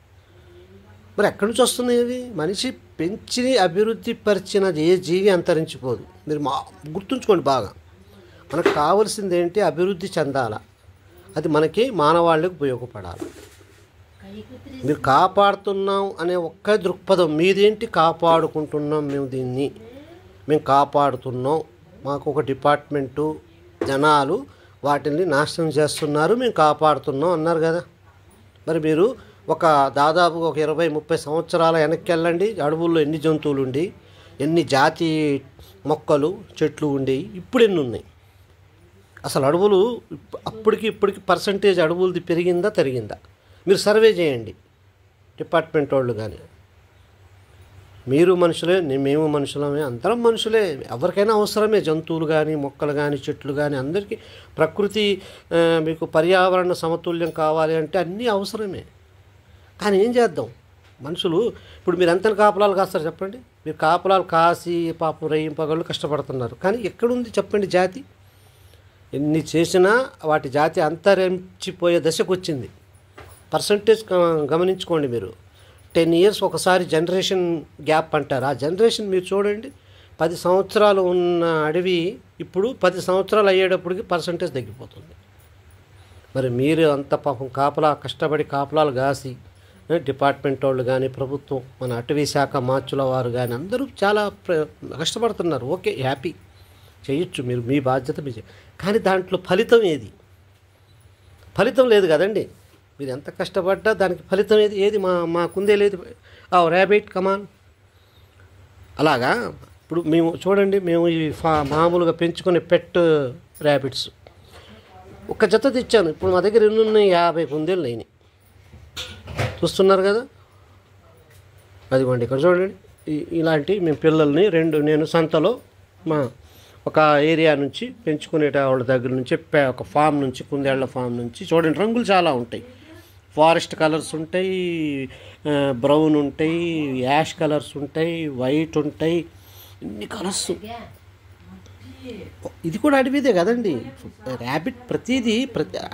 మరి ఎక్కడి నుంచి వస్తున్నాయి అవి? మనిషి పెంచి అభివృద్ధి పరిచినది ఏ జీవి అంతరించిపోదు. మీరు గుర్తుంచుకోండి బాగా. మనకు కావాల్సింది ఏంటి? అభివృద్ధి చెందాల, అది మనకి మానవాళికి ఉపయోగపడాలి. మీరు కాపాడుతున్నాం అనే ఒక్క దృక్పథం మీదేంటి? కాపాడుకుంటున్నాం, మేము కాపాడుతున్నాం, మాకు ఒక డిపార్ట్మెంటు, జనాలు వాటిని నాశనం చేస్తున్నారు, మేము కాపాడుతున్నాం అన్నారు కదా. మరి మీరు దాదాపు ఒక 20-30 సంవత్సరాల వెనక్కి వెళ్ళండి. అడవుల్లో ఎన్ని జంతువులు ఉండి, ఎన్ని జాతి మొక్కలు చెట్లు ఉండేవి, ఇప్పుడు ఎన్ని ఉన్నాయి? అసలు అడవులు అప్పటికి ఇప్పటికి పర్సంటేజ్ అడవులది పెరిగిందా తరిగిందా? మీరు సర్వే చేయండి, డిపార్ట్మెంట్ వాళ్ళు కానీ. మీరు మనుషులే, మేము మనుషులమే, అందరం మనుషులే, ఎవరికైనా అవసరమే. జంతువులు కానీ, మొక్కలు కానీ, చెట్లు కానీ, అందరికీ ప్రకృతి, మీకు పర్యావరణ సమతుల్యం కావాలి అంటే అన్నీ అవసరమే. కానీ ఏం చేద్దాం? మనుషులు ఇప్పుడు మీరు ఎంత కాపలాలు కాస్తారు చెప్పండి? మీరు కాపలాలు కాసి పాపం రేయింపగళ్ళు కష్టపడుతున్నారు, కానీ ఎక్కడుంది చెప్పండి జాతి? ఎన్ని చేసినా వాటి జాతి అంతరించిపోయే దశకు వచ్చింది. పర్సంటేజ్ గమనించుకోండి మీరు. 10 years ఒకసారి జనరేషన్ గ్యాప్ అంటారు. ఆ జనరేషన్ మీరు చూడండి, 10 సంవత్సరాలు ఉన్న అడవి ఇప్పుడు 10 సంవత్సరాలు అయ్యేటప్పటికి పర్సంటేజ్ తగ్గిపోతుంది. మరి మీరు అంత పాపం కష్టపడి కాపలాలు కాసి, డిపార్ట్మెంట్ వాళ్ళు కానీ, ప్రభుత్వం, మన అటవీ శాఖ మార్చుల వారు కానీ అందరూ చాలా కష్టపడుతున్నారు. ఓకే, హ్యాపీ, చేయొచ్చు, మీరు మీ బాధ్యత మీరు. కానీ దాంట్లో ఫలితం ఏది? ఫలితం లేదు కదండి. మీరు ఎంత కష్టపడ్డా దానికి ఫలితం ఏది మాకుందే లేదు. ర్యాబిట్ కమాన్ అలాగా. ఇప్పుడు మేము చూడండి, మేము ఈ మామూలుగా పెంచుకునే పెట్ ర్యాబిట్స్ ఒక జత తెచ్చాను. ఇప్పుడు మా దగ్గర ఎన్ని ఉన్నాయి? 50 కుందేళ్ళు అయినాయి. చూస్తున్నారు కదా, అదిగోండి ఇక్కడ చూడండి. ఇలాంటి మేము పిల్లల్ని నేను సంతలో ఒక ఏరియా నుంచి పెంచుకునే వాళ్ళ దగ్గర నుంచి, ఒక ఫామ్ నుంచి, కుందేళ్ల ఫామ్ నుంచి చూడండి, రంగులు చాలా ఉంటాయి. ఫారెస్ట్ కలర్స్ ఉంటాయి, బ్రౌన్ ఉంటాయి, యాష్ కలర్స్ ఉంటాయి, వైట్ ఉంటాయి, ఇన్ని కలర్స్. ఇది కూడా అడవిదే కదండి. ర్యాబిట్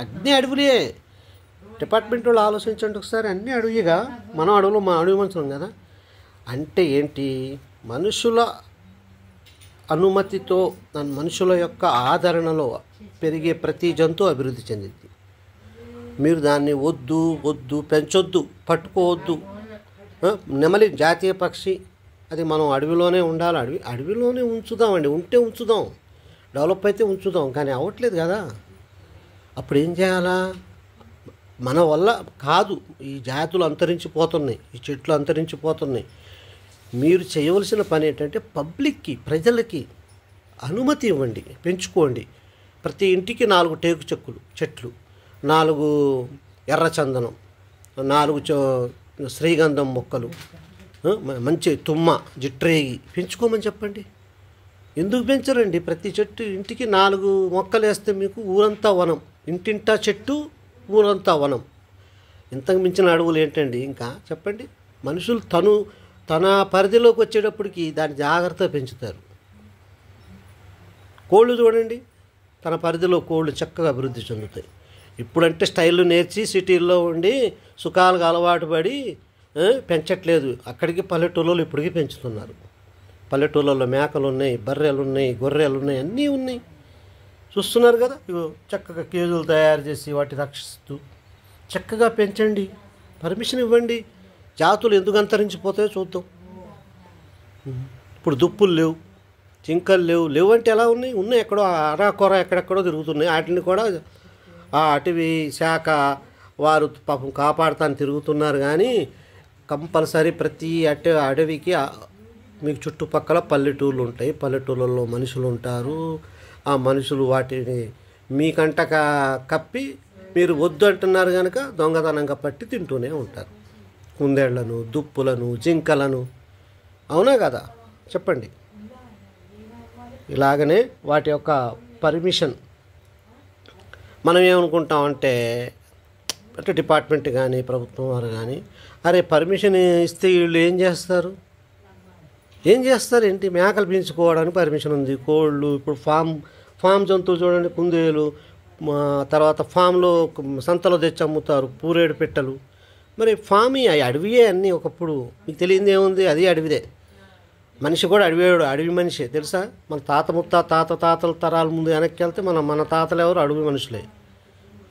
అన్ని అడవులే. డిపార్ట్మెంట్ వాళ్ళు ఆలోచించండి ఒకసారి, అన్నీ అడవిగా. మనం అడవి మనుషులం కదా. అంటే ఏంటి? మనుషుల అనుమతితో, మనుషుల యొక్క ఆదరణలో పెరిగే ప్రతి జంతువు అభివృద్ధి చెందింది. మీరు దాన్ని వద్దు పెంచొద్దు, పట్టుకోవద్దు. నెమలి జాతీయ పక్షి, అది మనం అడవిలోనే ఉండాలి, అడవిలోనే ఉంచుదామండి. ఉంచుదాం, డెవలప్ అయితే ఉంచుదాం, కానీ అవ్వట్లేదు కదా. అప్పుడు ఏం చేయాలా? మన వల్ల కాదు. ఈ జాతులు అంతరించిపోతున్నాయి, ఈ చెట్లు అంతరించిపోతున్నాయి. మీరు చేయవలసిన పని ఏంటంటే పబ్లిక్కి, ప్రజలకి అనుమతి ఇవ్వండి, పెంచుకోండి. ప్రతి ఇంటికి 4 టేకు చెట్లు, 4 ఎర్రచందనం, 4 శ్రీగంధం మొక్కలు, మంచి తుమ్మ, జిట్రేగి పెంచుకోమని చెప్పండి. ఎందుకు పెంచరండి? ప్రతి చెట్టు ఇంటికి 4 మొక్కలు వేస్తే మీకు ఊరంతా వనం. ఇంటింటా చెట్టు, ఊరంతా వనం. ఇంతకు మించిన అడవులు ఏంటండి ఇంకా చెప్పండి? మనుషులు తన పరిధిలోకి వచ్చేటప్పటికి దాన్ని జాగ్రత్తగా పెంచుతారు. కోళ్ళు చూడండి, తన పరిధిలో కోళ్ళు చక్కగా అభివృద్ధి చెందుతాయి. ఇప్పుడంటే స్టైల్ నేర్చి సిటీల్లో ఉండి సుఖాలకు అలవాటు పడి పెంచట్లేదు. అక్కడికి పల్లెటూళ్ళలో ఇప్పటికీ పెంచుతున్నారు. పల్లెటూళ్ళలో మేకలు ఉన్నాయి, బర్రెలు ఉన్నాయి, గొర్రెలు ఉన్నాయి, అన్నీ ఉన్నాయి. చూస్తున్నారు కదా. ఇగో చక్కగా కేజులు తయారు చేసి వాటి రక్షిస్తూ చక్కగా పెంచండి, పర్మిషన్ ఇవ్వండి. జాతులు ఎందుకు అంతరించిపోతాయో చూద్దాం. ఇప్పుడు దుప్పులు లేవు, జింకలు లేవు అంటే ఎలా ఉన్నాయి? ఉన్నాయి, ఎక్కడో అరాకొర ఎక్కడెక్కడో తిరుగుతున్నాయి. వాటిని కూడా ఆ అటవీ శాఖ వారు పాపం కాపాడుతాను తిరుగుతున్నారు. కానీ కంపల్సరీ ప్రతి అడవికి మీకు చుట్టుపక్కల పల్లెటూళ్ళు ఉంటాయి. పల్లెటూళ్ళల్లో మనుషులు ఉంటారు. ఆ మనుషులు వాటిని మీకంట కప్పి మీరు వద్దు అంటున్నారు కనుక దొంగతనంగా పట్టి తింటూనే ఉంటారు. కుందేళ్లను, దుప్పులను, జింకలను. అవునా కదా? చెప్పండి. ఇలాగనే వాటి యొక్క పర్మిషన్ మనం ఏమనుకుంటామంటే డిపార్ట్మెంట్ కానీ ప్రభుత్వం వారు కానీ అరే పర్మిషన్ ఇస్తే వీళ్ళు ఏం చేస్తారు ఏంటి? మేకలు పెంచుకోవడానికి పర్మిషన్ ఉంది. కోళ్ళు, ఇప్పుడు ఫామ్ జంతువులు చూడండి, కుందేలు, తర్వాత ఫామ్లో సంతలో తెచ్చి అమ్ముతారు పూరేడు పెట్టలు. మరి ఫామ్ అడవియే అన్నీ. ఒకప్పుడు మీకు తెలియదు ఏముంది, అది అడవిదే. మనిషి కూడా అడవి మనిషి తెలుసా? మన తాతల తరాల ముందు వెనక్కి వెళ్తే మన తాతలు ఎవరు అడవి మనుషులే.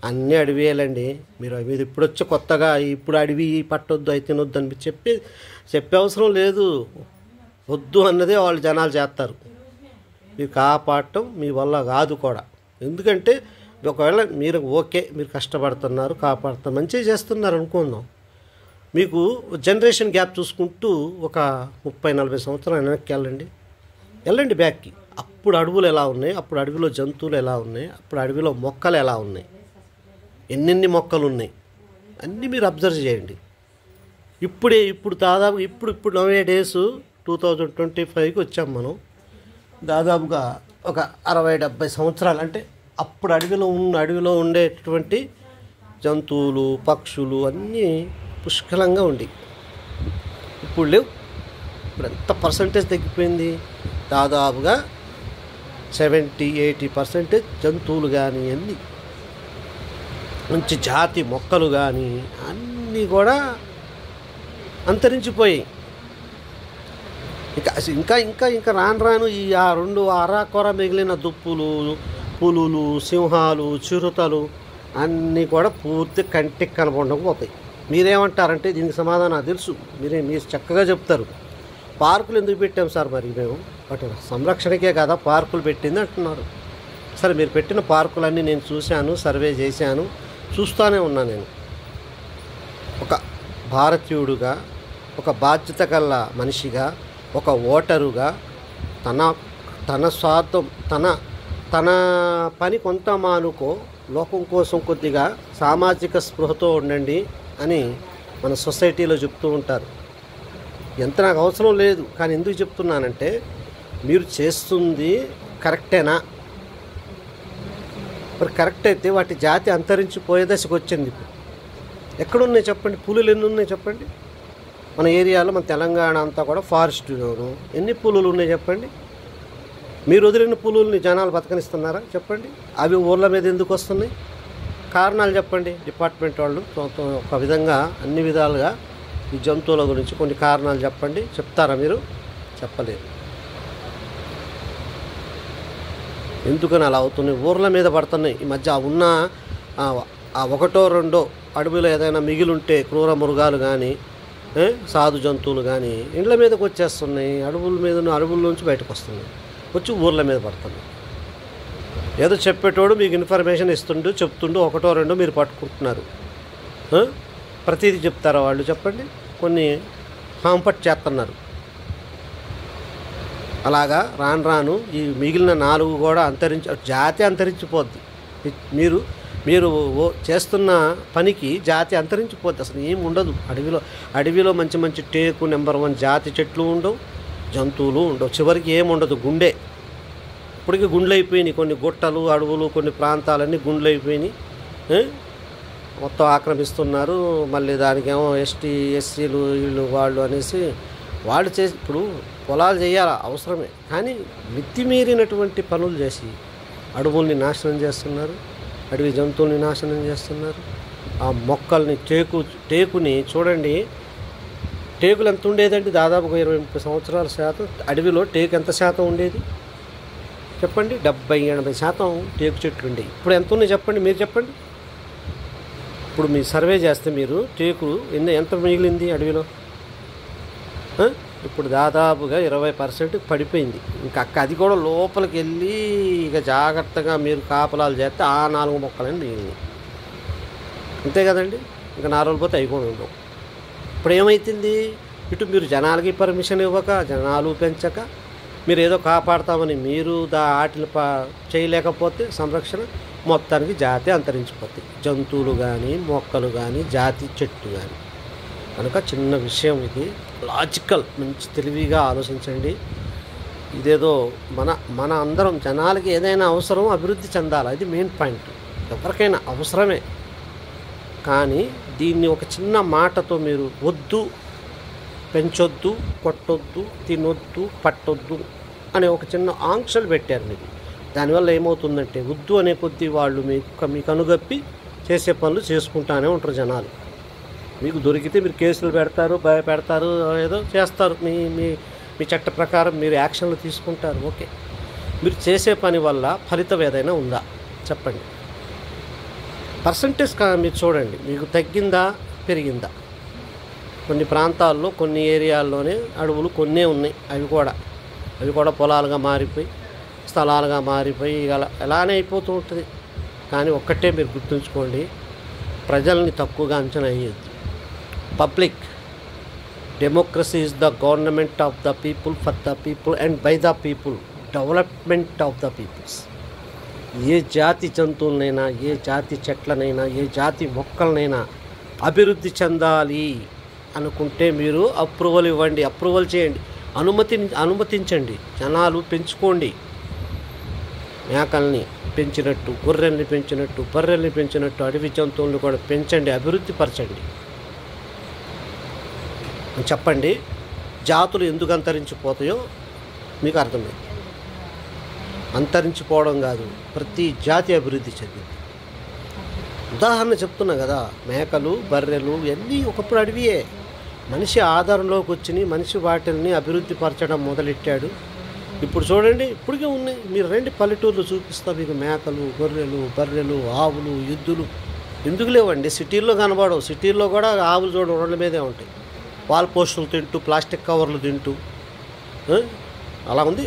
అన్నీ అడవియేలండి. మీరు ఇప్పుడు వచ్చి కొత్తగా ఇప్పుడు అడవి పట్టొద్దు, అయి తినొద్దు అని చెప్పే అవసరం లేదు. వద్దు అన్నదే వాళ్ళు జనాలు చేస్తారు. మీరు కాపాడటం మీ వల్ల కాదు కూడా. ఎందుకంటే ఒకవేళ మీరు మీరు కష్టపడుతున్నారు, కాపాడుతున్నారు, మంచిగా చేస్తున్నారు అనుకుందాం. మీకు జనరేషన్ గ్యాప్ చూసుకుంటూ ఒక 30-40 సంవత్సరాలు వెనక్కి వెళ్ళండి బ్యాక్కి. అప్పుడు అడవులు ఎలా ఉన్నాయి, అప్పుడు అడవిలో జంతువులు ఎలా ఉన్నాయి, అప్పుడు అడవిలో మొక్కలు ఎలా ఉన్నాయి, ఎన్నెన్ని మొక్కలు ఉన్నాయి అన్నీ మీరు అబ్జర్వ్ చేయండి. ఇప్పుడు దాదాపు ఇప్పుడు నవే డేస్ 2025కి వచ్చాం మనం. దాదాపుగా ఒక 60-70 సంవత్సరాలు. అంటే అప్పుడు అడవిలో ఉండేటువంటి జంతువులు, పక్షులు అన్నీ పుష్కలంగా ఉండి ఇప్పుడు లేవు. ఇప్పుడు ఎంత పర్సంటేజ్ తగ్గిపోయింది? దాదాపుగా 70-80% జంతువులు కానీ అన్నీ మంచి జాతి మొక్కలు కానీ అన్నీ కూడా అంతరించిపోయాయి. ఇంకా రాను ఈ రెండు అరాకొర మిగిలిన దుప్పులు, పులులు, సింహాలు, చిరుతలు అన్నీ కూడా పూర్తి కంటికి కనపడకపోతాయి. మీరేమంటారంటే దీనికి సమాధానం తెలుసు, మీరు చక్కగా చెప్తారు. పార్కులు ఎందుకు పెట్టాం సార్? మరి మేము వాటి సంరక్షణకే కదా పార్కులు పెట్టింది అంటున్నారు. సరే, మీరు పెట్టిన పార్కులన్నీ నేను చూశాను, సర్వే చేశాను, చూస్తూనే ఉన్నాను. నేను ఒక భారతీయుడుగా, ఒక బాధ్యత గల మనిషిగా, ఒక ఓటరుగా తన స్వార్థం తన పని కొంత మానుకో, లోకం కోసం కొద్దిగా సామాజిక స్పృహతో ఉండండి అని మన సొసైటీలో చెప్తూ ఉంటారు. ఎంత నాకు అవసరం లేదు, కానీ ఎందుకు చెప్తున్నానంటే మీరు చేస్తుంది కరెక్టేనా? మరి కరెక్ట్ అయితే వాటి జాతి అంతరించిపోయే దశకు వచ్చింది. ఎక్కడున్నాయి చెప్పండి? పులులు ఎన్ని ఉన్నాయి చెప్పండి? మన ఏరియాలో, మన తెలంగాణ అంతా కూడా ఫారెస్ట్లోను ఎన్ని పులులు ఉన్నాయి చెప్పండి? మీరు వదిలిన పులుల్ని జనాలు బతకనిస్తున్నారా చెప్పండి? అవి ఊర్ల మీద ఎందుకు వస్తున్నాయి? కారణాలు చెప్పండి. డిపార్ట్మెంట్ వాళ్ళు ఒక విధంగా అన్ని విధాలుగా ఈ జంతువుల గురించి కొన్ని కారణాలు చెప్పండి. చెప్తారా మీరు? చెప్పలేరు. ఎందుకని అలా అవుతున్నాయి? ఊర్ల మీద పడుతున్నాయి. ఈ మధ్య ఉన్న ఒకటో రెండో అడవిలో ఏదైనా మిగిలింటే క్రూర మృగాలు కానీ సాధు జంతువులు కానీ ఇండ్ల మీదకి వచ్చేస్తున్నాయి. అడవుల నుంచి బయటకు వస్తున్నాయి, వచ్చి ఊర్ల మీద పడుతున్నాయి. ఏదో చెప్పేటోడు మీకు ఇన్ఫర్మేషన్ చెప్తుండు ఒకటో రెండో మీరు పట్టుకుంటున్నారు. ప్రతిదీ చెప్తారా వాళ్ళు? చెప్పండి. కొన్ని హాంపట్ చేస్తున్నారు. అలాగా రాను ఈ మిగిలిన 4 కూడా జాతి అంతరించిపోద్ది. మీరు చేస్తున్న పనికి జాతి అంతరించిపోద్ది. అసలు ఏం ఉండదు అడవిలో మంచి టేకు నెంబర్ 1 జాతి చెట్లు ఉండవు, జంతువులు ఉండవు, చివరికి ఏముండదు, గుండె. ఇప్పటికీ గుండ్లు అయిపోయినాయి. కొన్ని గుట్టలు, అడవులు, కొన్ని ప్రాంతాలన్నీ గుండ్లు అయిపోయినాయి. మొత్తం ఆక్రమిస్తున్నారు. మళ్ళీ దానికేమో ఎస్టీ ఎస్సీలు వీళ్ళు వాళ్ళు అనేసి వాళ్ళు ఇప్పుడు పొలాలు చేయాలి, అవసరమే. కానీ మితిమీరినటువంటి పనులు చేసి అడవుల్ని నాశనం చేస్తున్నారు. అడవి జంతువుల్ని నాశనం చేస్తున్నారు. ఆ మొక్కల్ని టేకుని చూడండి, టేకులు ఎంత ఉండేదండి? దాదాపుగా 20-30 సంవత్సరాల శాతం అడవిలో టేకు ఎంత శాతం ఉండేది చెప్పండి? 70-80% టేకు చెట్లు ఉండేవి. ఇప్పుడు ఎంత ఉన్నాయి చెప్పండి, మీరు చెప్పండి. ఇప్పుడు మీ సర్వే చేస్తే మీరు టేకు ఎంత మిగిలింది అడవిలో? ఇప్పుడు దాదాపుగా 20% పడిపోయింది. ఇంకా అది కూడా లోపలికి వెళ్ళి ఇక జాగ్రత్తగా మీరు కాపలాలు చేస్తే ఆ 4 మొక్కలని మిగిలింది. అంతే కదండి. ఇంకా 4 రోజులు పోతే అవి కూడా ఉండవు. ఇప్పుడు ఏమవుతుంది? ఇటు మీరు జనాలకి పర్మిషన్ ఇవ్వక, జనాలు పెంచక, మీరు ఏదో కాపాడతామని మీరు వాటిని చేయలేకపోతే సంరక్షణ మొత్తానికి జాతి అంతరించిపోతాయి. జంతువులు కానీ, మొక్కలు కానీ, జాతి చెట్టు కానీ. కనుక చిన్న విషయం ఇది, లాజికల్, మంచి తెలివిగా ఆలోచించండి. ఇదేదో మన అందరం జనాలకి ఏదైనా అవసరం అభివృద్ధి చెందాలి, అది మెయిన్ పాయింట్. ఎవరికైనా అవసరమే. కానీ దీన్ని ఒక చిన్న మాటతో మీరు వద్దు, పెంచొద్దు, కొట్టొద్దు, తినొద్దు, పట్టొద్దు అనే ఒక చిన్న ఆంక్షలు పెట్టారు మీరు. దానివల్ల ఏమవుతుందంటే వద్దు అనే కొద్దీ వాళ్ళు మీకు అనుగప్పి చేసే పనులు చేసుకుంటానే ఉంటారు జనాలు. మీకు దొరికితే మీరు కేసులు పెడతారు, భయపెడతారు, ఏదో చేస్తారు. మీ చట్ట ప్రకారం మీరు యాక్షన్లు తీసుకుంటారు. ఓకే, మీరు చేసే పని వల్ల ఫలితం ఏదైనా ఉందా చెప్పండి? పర్సంటేజ్ మీరు చూడండి, మీకు తగ్గిందా పెరిగిందా? కొన్ని ప్రాంతాల్లో, కొన్ని ఏరియాల్లోనే అడవులు కొన్నే ఉన్నాయి. అవి కూడా పొలాలుగా మారిపోయి, స్థలాలుగా మారిపోయి ఎలానే అయిపోతూ ఉంటుంది. కానీ ఒక్కటే మీరు గుర్తుంచుకోండి, ప్రజల్ని తక్కువగా అంచనా వేయద్దు. Public democracy is the government of the people, for the people and by the people, development of the peoples. ఏ జాతి జంతువులనైనా, ఏ జాతి చెట్లనైనా, ఏ జాతి మొక్కలనైనా అభివృద్ధి చెందాలి అనుకుంటే మీరు అప్రూవల్ ఇవ్వండి, అప్రూవల్ చేయండి, అనుమతించండి. జనాలు పెంచుకోండి. మేకల్ని పెంచినట్టు, గొర్రెల్ని పెంచినట్టు, బర్రెల్ని పెంచినట్టు అడవి జంతువులను కూడా పెంచండి, అభివృద్ధి పరచండి. చెప్పండి, జాతులు ఎందుకు అంతరించిపోతాయో మీకు అర్థమైంది. అంతరించిపోవడం కాదు, ప్రతి జాతి అభివృద్ధి చెందింది. ఉదాహరణ చెప్తున్నా కదా, మేకలు, బర్రెలు ఇవన్నీ ఒకప్పుడు అడవియే. మనిషి ఆధారంలోకి వచ్చినాయి, మనిషి వాటిని అభివృద్ధి పరచడం మొదలెట్టాడు. ఇప్పుడు చూడండి, ఇప్పటికే ఉన్నాయి. మీరు రండి, పల్లెటూర్లు చూపిస్తా మీకు మేకలు, గొర్రెలు, బర్రెలు, ఆవులు, ఎద్దులు. ఎందుకు లేవండి? సిటీల్లో కనబడవు. సిటీల్లో కూడా ఆవులు చూడడం రోడ్ల మీదే ఉంటాయి, పాల్ పోస్టులు తింటూ, ప్లాస్టిక్ కవర్లు తింటూ. అలా ఉంది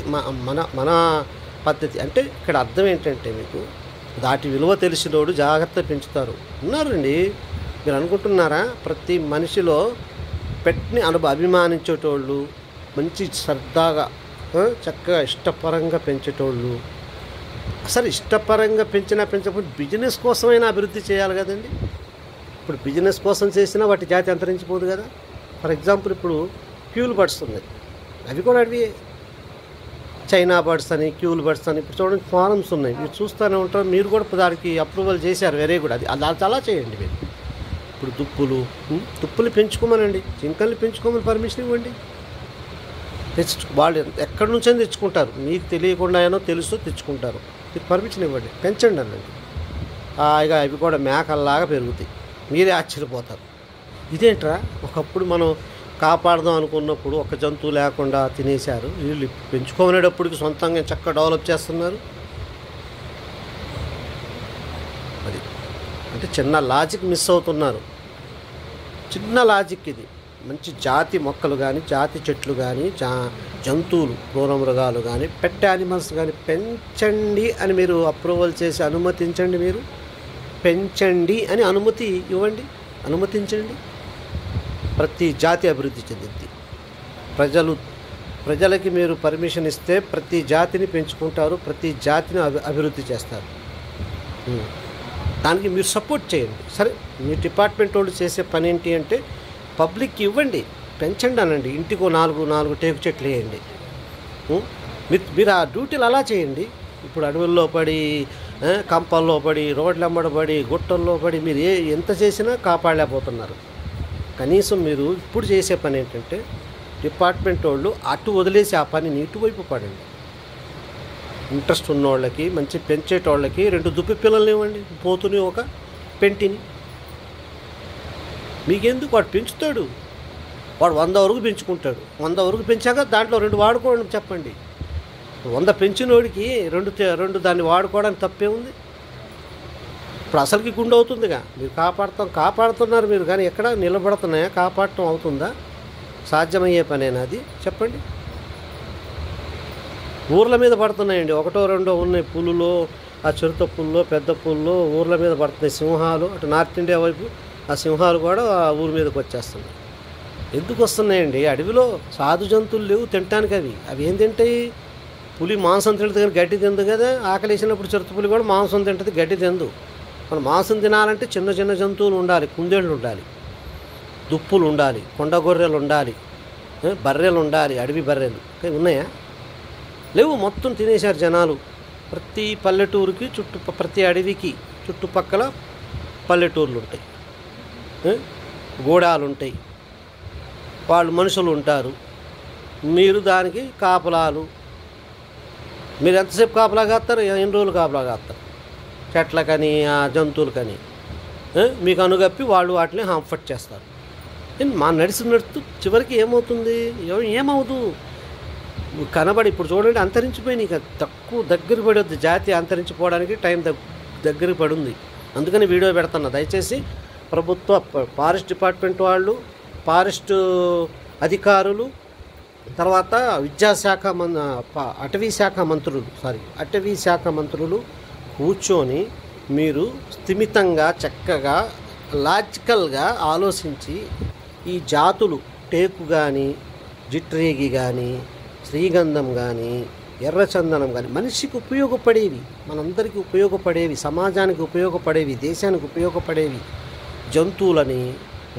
మన పద్ధతి. అంటే ఇక్కడ అర్థం ఏంటంటే, మీకు దాటి విలువ తెలిసినోడు జాగ్రత్త పెంచుతారు ఉన్నారండి. మీరు అనుకుంటున్నారా? ప్రతి మనిషిలో పెట్టిని అభిమానించేటోళ్ళు, మంచి సరదాగా చక్కగా ఇష్టపరంగా పెంచేటోళ్ళు. అసలు ఇష్టపరంగా పెంచకపోతే బిజినెస్ కోసమైనా అభివృద్ధి చేయాలి కదండి. ఇప్పుడు బిజినెస్ కోసం చేసినా వాటి జాతి అంతరించిపోదు కదా. ఫర్ ఎగ్జాంపుల్, ఇప్పుడు క్యూల్ బర్డ్స్ ఉన్నాయి, అవి కూడా అడవి. చైనా బర్డ్స్ అని, క్యూల్ బర్డ్స్ అని ఇప్పుడు చూడండి ఫారమ్స్ ఉన్నాయి, మీరు చూస్తూనే ఉంటారు. మీరు కూడా దానికి అప్రూవల్ చేశారు, వెరీ గుడ్. అది అలా చేయండి మీరు. ఇప్పుడు దుప్పులు పెంచుకోమనండి, జింకల్ని పెంచుకోమని పర్మిషన్ ఇవ్వండి. వాళ్ళు ఎక్కడి నుంచో తెచ్చుకుంటారు, మీకు తెలియకుండా తెలుస్తూ తెచ్చుకుంటారు. మీకు పర్మిషన్ ఇవ్వండి, పెంచండి అనండి. ఇక అవి కూడా మేకల్లాగా పెరుగుతాయి, మీరే ఆశ్చర్యపోతారు. ఇదేంట్రా, ఒకప్పుడు మనం కాపాడదాం అనుకున్నప్పుడు ఒక జంతువు లేకుండా తినేశారు, వీళ్ళు పెంచుకోనేటప్పటికి సొంతంగా చక్కగా డెవలప్ చేస్తున్నారు. అది అంటే చిన్న లాజిక్ మిస్ అవుతున్నారు. చిన్న లాజిక్ ఇది. మంచి జాతి మొక్కలు కానీ, జాతి చెట్లు కానీ, జంతువులు, క్రూర మృగాలు కానీ, పెట్ యానిమల్స్ కానీ పెంచండి అని మీరు అప్రూవల్ చేసి అనుమతించండి. మీరు పెంచండి అని అనుమతి ఇవ్వండి, అనుమతించండి. ప్రతి జాతి అభివృద్ధి చెందింది. ప్రజలకి మీరు పర్మిషన్ ఇస్తే ప్రతి జాతిని పెంచుకుంటారు, ప్రతి జాతిని అభివృద్ధి చేస్తారు. దానికి మీరు సపోర్ట్ చేయండి. సరే, మీ డిపార్ట్మెంట్ వాళ్ళు చేసే పని ఏంటి అంటే పబ్లిక్కి ఇవ్వండి, పెంచండి అనండి. ఇంటికో 4 టేకు చెట్లు వేయండి. మీరు ఆ డ్యూటీలు అలా చేయండి. ఇప్పుడు అడవుల్లో పడి, కంపల్లో పడి, రోడ్లెంబడబడి, గుట్టల్లో పడి మీరు ఎంత చేసినా కాపాడలేకపోతున్నారు. కనీసం మీరు ఇప్పుడు చేసే పని ఏంటంటే డిపార్ట్మెంట్ వాళ్ళు అటు వదిలేసి ఆ పనిని ఇటువైపు పడండి. ఇంట్రెస్ట్ ఉన్నోళ్ళకి, మంచి పెంచేటోళ్ళకి 2 దుప్పి పిల్లల్ని ఇవ్వండి, పోతుని ఒక పెంటిని. మీకెందుకు? వాడు పెంచుతాడు, వాడు 100 వరకు పెంచుకుంటాడు. 100 వరకు పెంచాక దాంట్లో 2 వాడుకోండి చెప్పండి. 100 పెంచినోడికి 2 దాన్ని వాడుకోవడానికి తప్పే ఉంది? ఇప్పుడు అసలుకి గుండె అవుతుందిగా. మీరు కాపాడుతున్నారు మీరు, కానీ ఎక్కడ నిలబడుతున్నాయా? కాపాడటం అవుతుందా? సాధ్యమయ్యే పనేనా అది? చెప్పండి. ఊర్ల మీద పడుతున్నాయండి, 1, 2 ఉన్నాయి పులులో, ఆ చిరుత పుల్లో, పెద్ద పుల్లో ఊర్ల మీద పడుతున్నాయి. సింహాలు అటు నార్త్ ఇండియా వైపు ఆ సింహాలు కూడా ఆ ఊరి మీదకి వచ్చేస్తున్నాయి. ఎందుకు వస్తున్నాయండి? అడవిలో సాధు జంతువులు లేవు తినటానికి. అవి ఏం తింటాయి? పులి మాంసం తింటుంది కానీ గడ్డి తిందు కదా. ఆకలి వేసినప్పుడు చిరుత పులి కూడా మాంసం తింటుంది, గడ్డి తిందు. మనం మాంసం తినాలంటే చిన్న చిన్న జంతువులు ఉండాలి, కుందేళ్ళు ఉండాలి, దుప్పులు ఉండాలి, కొండ గొర్రెలు ఉండాలి, బర్రెలు ఉండాలి, అడవి బర్రెలు. ఉన్నాయా? లేవు. మొత్తం తినేశారు జనాలు. ప్రతి పల్లెటూరుకి ప్రతి అడవికి చుట్టుపక్కల పల్లెటూర్లు ఉంటాయి, గూడాలు ఉంటాయి, వాళ్ళు మనుషులు ఉంటారు. మీరు దానికి కాపలాలు. మీరు ఎంతసేపు కాపలా కాస్తారు? ఎన్ని రోజులు కాపలా కాస్తారు? చెట్లకని ఆ జంతువులకని మీకు అనుగప్పి వాళ్ళు వాటిని హాంఫర్ట్ చేస్తారు. మా నడుస్తూ చివరికి ఏమవుతుంది? ఏమవుదు కనబడి. ఇప్పుడు చూడండి, అంతరించిపోయి తక్కువ దగ్గర పడొద్దు. జాతి అంతరించిపోవడానికి టైం దగ్గర పడుంది. అందుకని వీడియో పెడుతున్నా. దయచేసి ప్రభుత్వ ఫారెస్ట్ డిపార్ట్మెంట్ వాళ్ళు, ఫారెస్ట్ అధికారులు, తర్వాత విద్యాశాఖ అటవీ శాఖ మంత్రులు కూర్చొని మీరు స్థిమితంగా చక్కగా లాజికల్గా ఆలోచించి ఈ జాతులు టేకు కానీ, జిట్రేగి కానీ, శ్రీగంధం కానీ, ఎర్రచందనం కానీ మనిషికి ఉపయోగపడేవి, మనందరికీ ఉపయోగపడేవి, సమాజానికి ఉపయోగపడేవి, దేశానికి ఉపయోగపడేవి జంతువులని,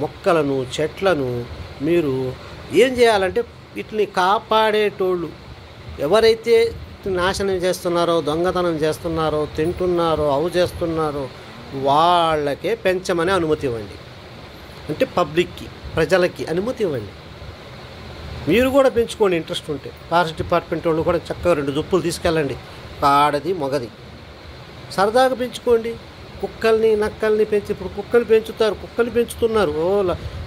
మొక్కలను, చెట్లను మీరు ఏం చేయాలంటే వీటిని కాపాడేటోళ్ళు ఎవరైతే నాశనం చేస్తున్నారో, దొంగతనం చేస్తున్నారో, తింటున్నారో, చేస్తున్నారో వాళ్ళకే పెంచమని అనుమతి ఇవ్వండి. అంటే పబ్లిక్కి, ప్రజలకి అనుమతి ఇవ్వండి. మీరు కూడా పెంచుకోండి ఇంట్రెస్ట్ ఉంటే. ఫారెస్ట్ డిపార్ట్మెంట్ వాళ్ళు కూడా చక్కగా 2 దుప్పులు తీసుకెళ్ళండి, ఒక ఆడది మొగది. సరదాగా పెంచుకోండి. కుక్కల్ని, నక్కల్ని ఇప్పుడు కుక్కలు పెంచుతున్నారు.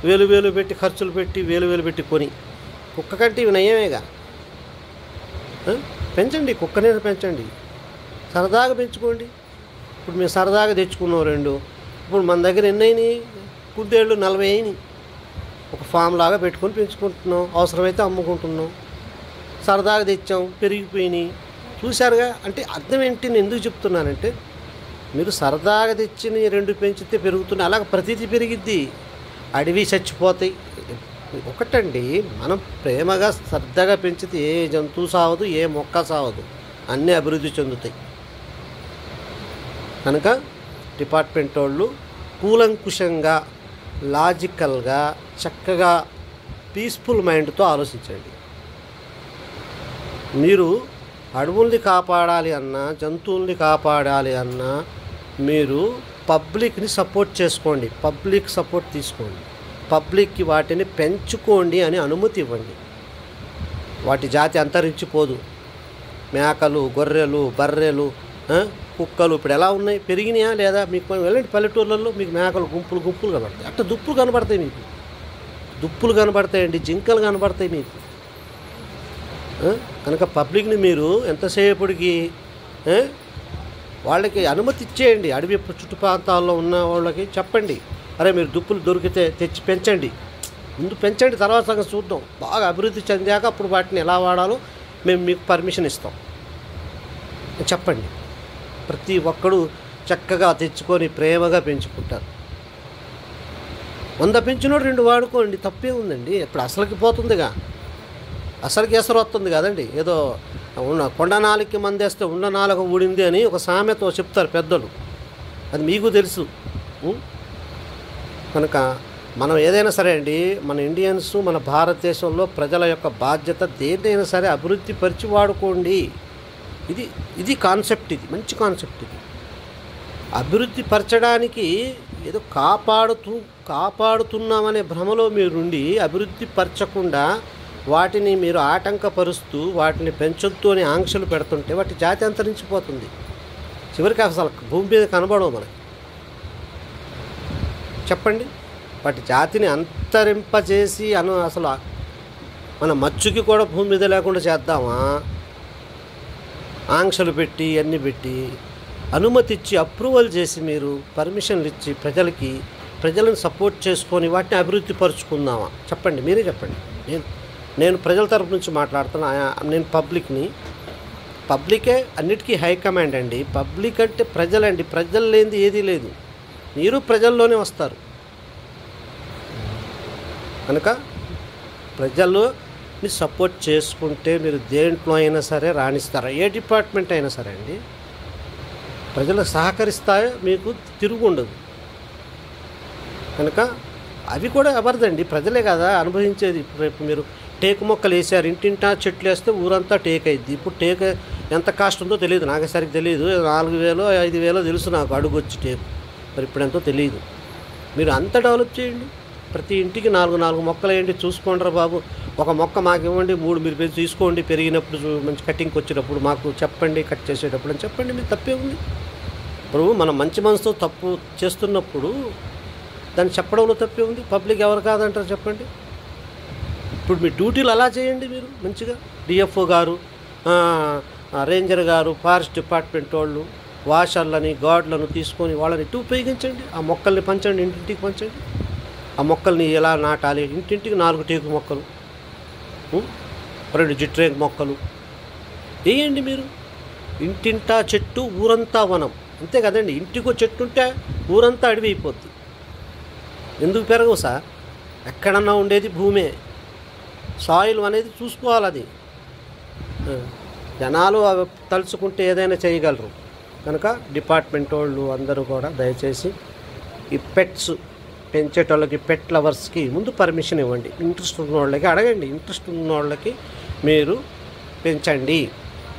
వేలు పెట్టి ఖర్చులు పెట్టి వేలు పెట్టి కొని. కుక్క కంటే ఇవి నయమేగా. పెంచండి, కుక్కనే పెంచండి, సరదాగా పెంచుకోండి. ఇప్పుడు మేము సరదాగా తెచ్చుకున్నాం 2. ఇప్పుడు మన దగ్గర ఎన్ని అయినాయి? కుందేళ్ళు 40 అయినాయి. ఒక ఫామ్ లాగా పెట్టుకొని పెంచుకుంటున్నాం, అవసరమైతే అమ్ముకుంటున్నాం. సరదాగా తెచ్చాం, పెరిగిపోయినాయి. చూశారుగా. అంటే అర్థం ఏంటి? నేను ఎందుకు చెప్తున్నానంటే, మీరు సరదాగా తెచ్చిన 2 పెంచితే పెరుగుతున్నాయి, అలాగ ప్రతిదీ పెరిగిద్ది. అడవి చచ్చిపోతాయి. ఒకటండి, మనం ప్రేమగా శ్రద్ధగా పెంచితే ఏ జంతువు సావదు, ఏ మొక్క సావదు, అన్నీ అభివృద్ధి చెందుతాయి. కనుక డిపార్ట్మెంట్ వాళ్ళు కూలంకుషంగా, లాజికల్గా, చక్కగా పీస్ఫుల్ మైండ్తో ఆలోచించండి. మీరు అడవుల్ని కాపాడాలి అన్నా, జంతువుల్ని కాపాడాలి అన్నా మీరు పబ్లిక్ని సపోర్ట్ చేసుకోండి, పబ్లిక్ సపోర్ట్ తీసుకోండి, పబ్లిక్కి వాటిని పెంచుకోండి అని అనుమతి ఇవ్వండి. వాటి జాతి అంతరించిపోదు. మేకలు, గొర్రెలు, బర్రెలు, కుక్కలు ఇప్పుడు ఎలా ఉన్నాయి? పెరిగినాయా లేదా? మీకు వెళ్ళండి పల్లెటూర్లలో, మీకు మేకలు గుంపులు కనబడతాయి. అట్లా దుప్పులు కనబడతాయి, మీకు దుప్పులు కనబడతాయండి, జింకలు కనబడతాయి మీకు. కనుక పబ్లిక్ని మీరు ఎంతసేపటికి వాళ్ళకి అనుమతి ఇచ్చేయండి. అడవి చుట్టుప్రాంతాల్లో ఉన్న వాళ్ళకి చెప్పండి, అరే మీరు దుప్పులు దొరికితే తెచ్చి పెంచండి, ముందు పెంచండి, తర్వాత సంగతి చూద్దాం. బాగా అభివృద్ధి చెందాక అప్పుడు వాటిని ఎలా వాడాలో మేము మీకు పర్మిషన్ ఇస్తాం చెప్పండి. ప్రతి ఒక్కడు చక్కగా తెచ్చుకొని ప్రేమగా పెంచుకుంటారు. 100 పెంచినోడు 2 వాడుకోండి, తప్పే ఉందండి. ఇప్పుడు అసలుకి పోతుందిగా, అసలుకి ఎసరు వస్తుంది కదండి. ఏదో కొండ నాలుగుకి మందేస్తే ఉండ నాలుగు ఊడింది అని ఒక సామెత చెప్తారు పెద్దలు, అది మీకు తెలుసు. కనుక మనం ఏదైనా సరే అండి, మన ఇండియన్స్, మన భారతదేశంలో ప్రజల యొక్క బాధ్యత దేన్నైనా సరే అభివృద్ధి పరిచి వాడుకోండి. ఇది కాన్సెప్ట్, ఇది మంచి కాన్సెప్ట్. ఇది అభివృద్ధి పరచడానికి ఏదో కాపాడుతున్నామనే భ్రమలో మీరుండి అభివృద్ధి పరచకుండా వాటిని మీరు ఆటంకపరుస్తూ వాటిని పెంచొద్దు అని ఆంక్షలు పెడుతుంటే వాటి జాతి అంతరించిపోతుంది. చివరికి అసలు భూమి మీద కనబడవు మనకి. చెప్పండి, వాటి జాతిని అంతరింపజేసి అసలు మన మచ్చుకి కూడా భూమి మీద లేకుండా చేద్దామా? ఆంక్షలు పెట్టి అన్నీ పెట్టి అనుమతి ఇచ్చి అప్రూవల్ చేసి మీరు పర్మిషన్లు ఇచ్చి ప్రజలను సపోర్ట్ చేసుకొని వాటిని అభివృద్ధి పరుచుకుందామా? చెప్పండి, మీరే చెప్పండి. నేను ప్రజల తరపు నుంచి మాట్లాడుతున్నా. నేను పబ్లికే అన్నిటికీ హైకమాండ్ అండి. పబ్లిక్ అంటే ప్రజలండి. ప్రజలు లేనిది ఏదీ లేదు. మీరు ప్రజల్లోనే వస్తారు కనుక ప్రజలని సపోర్ట్ చేసుకుంటే మీరు దేంట్లో అయినా సరే రాణిస్తారు. ఏ డిపార్ట్మెంట్ అయినా సరే అండి. ప్రజలు సహకరిస్తాయో మీకు తిరుగు ఉండదు. కనుక అవి కూడా ఎవరిదండి? ప్రజలే కదా అనుభవించేది. రేపు మీరు టేకు మొక్కలు వేసారు, ఇంటింటా చెట్లు వేస్తే ఊరంతా టేక్ అయింది. ఇప్పుడు టేక్ ఎంత కాస్ట్ ఉందో తెలియదు, నాకు సరిగ్గా తెలియదు. 4,000 5,000 తెలుసు నాకు అడుగు వచ్చి టేకు. మరి ఇప్పుడు ఎంతో తెలియదు. మీరు అంత డెవలప్ చేయండి. ప్రతి ఇంటికి 4 మొక్కలు వేయండి. చూసుకోండి బాబు. ఒక మొక్క మాకు ఇవ్వండి, 3 మీరు పెంచి తీసుకోండి. పెరిగినప్పుడు మంచి కటింగ్కి వచ్చినప్పుడు మాకు చెప్పండి, కట్ చేసేటప్పుడు అని చెప్పండి. మీరు తప్పే ఉంది. ఇప్పుడు మనం మంచి మనసుతో తప్పు చేస్తున్నప్పుడు దాన్ని చెప్పడంలో తప్పే ఉంది. పబ్లిక్ ఎవరు కాదంటారు చెప్పండి. ఇప్పుడు మీ డ్యూటీలు అలా చేయండి. మీరు మంచిగా డిఎఫ్ఓ గారు, రేంజర్ గారు, ఫారెస్ట్ డిపార్ట్మెంట్ వాళ్ళు, వాషర్లని, గార్డులను తీసుకొని వాళ్ళని ఇటు ఉపయోగించండి. ఆ మొక్కల్ని పంచండి, ఇంటింటికి పంచండి. ఆ మొక్కల్ని ఎలా నాటాలి? ఇంటింటికి 4 టేకు మొక్కలు, 2 జిట్రేకు మొక్కలు వేయండి. మీరు ఇంటింటా చెట్టు, ఊరంతా వనం. అంతే కదండి. ఇంటికో చెట్టు ఉంటే ఊరంతా అడవి అయిపోద్ది. ఎందుకు పెరగవు సార్? ఎక్కడన్నా ఉండేది భూమే. సాయిల్ అనేది చూసుకోవాలి. అది జనాలు తలుచుకుంటే ఏదైనా చేయగలరు. కనుక డిపార్ట్మెంట్ వాళ్ళు అందరూ కూడా దయచేసి ఈ పెట్స్ పెంచేటోళ్ళకి, పెట్ లవర్స్కి ముందు పర్మిషన్ ఇవ్వండి. ఇంట్రెస్ట్ ఉన్న వాళ్ళకి అడగండి. ఇంట్రెస్ట్ ఉన్న వాళ్ళకి మీరు